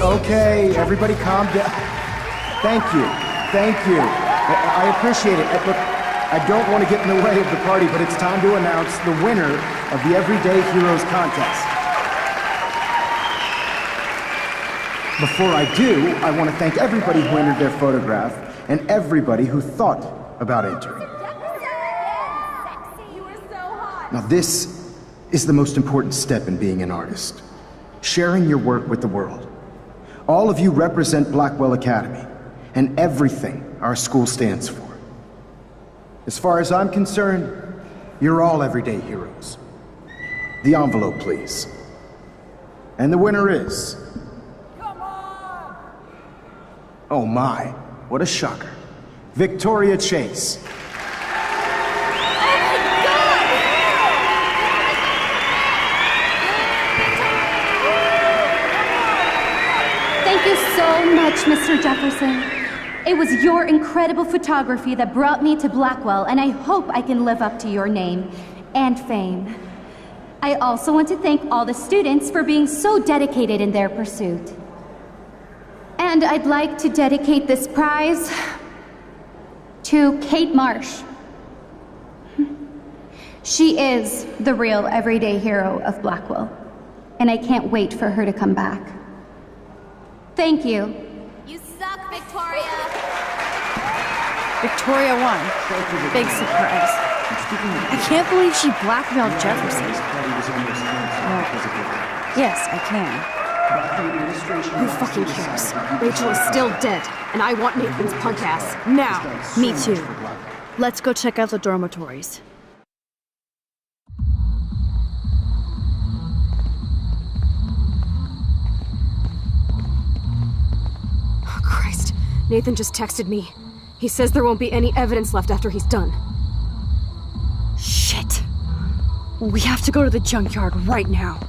Okay, everybody calm down. Thank you. I appreciate it. Look, I don't want to get in the way of the party, but it's time to announce the winner of the Everyday Heroes contest. Before I do, I want to thank everybody who entered their photograph and everybody who thought about entering. Now this is the most important step in being an artist. Sharing your work with the world. All of you represent Blackwell Academy and everything our school stands for. As far as I'm concerned, you're all everyday heroes. The envelope, please. And the winner is... Oh my, what a shocker. Victoria Chase. Thank you so much, Mr. Jefferson. It was your incredible photography that brought me to Blackwell, and I hope I can live up to your name and fame. I also want to thank all the students for being so dedicated in their pursuit. And I'd like to dedicate this prize to Kate Marsh. She is the real everyday hero of Blackwell, and I can't wait for her to come back. Thank you. You suck, Victoria. Victoria won. Big surprise. I can't believe she blackmailed Jefferson. Yes, I can. Who fucking cares? Rachel is still dead, and I want Nathan's punk ass now. Me too. Let's go check out the dormitories. Oh, Christ. Nathan just texted me. He says there won't be any evidence left after he's done. Shit. We have to go to the junkyard right now.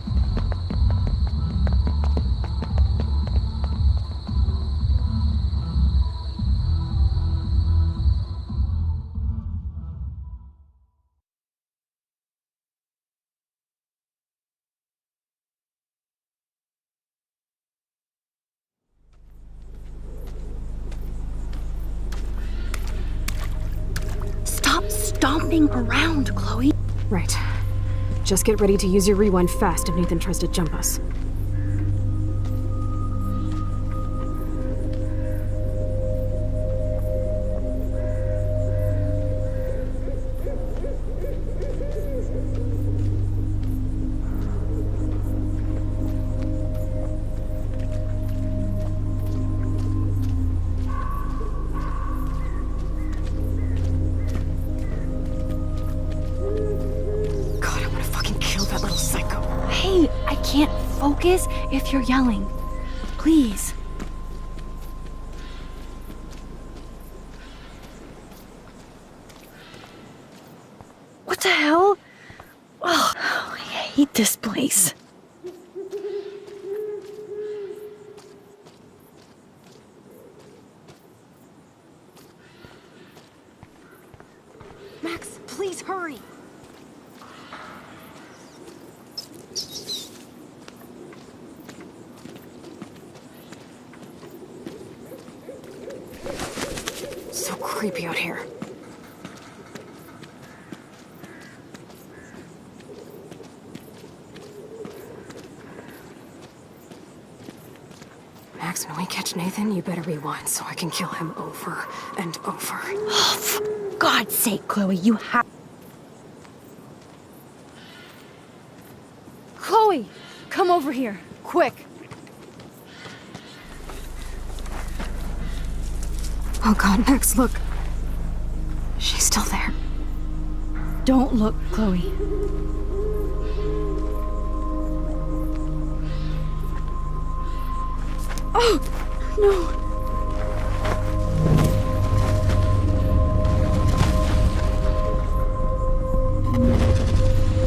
Stomping around, Chloe. Right. Just get ready to use your rewind fast if Nathan tries to jump us. Focus if you're yelling. Please. What the hell? Oh, I hate this place. Max, please hurry. So creepy out here. Max, when we catch Nathan, you better rewind so I can kill him over and over. Oh, for God's sake, Chloe, you have... Chloe, come over here, quick. Oh God, Max, look. She's still there. Don't look, Chloe. Oh, no.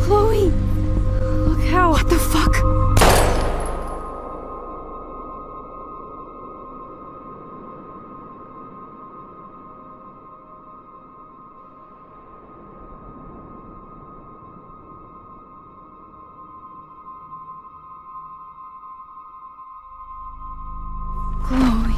Chloe! Look how... What the fuck? Chloe.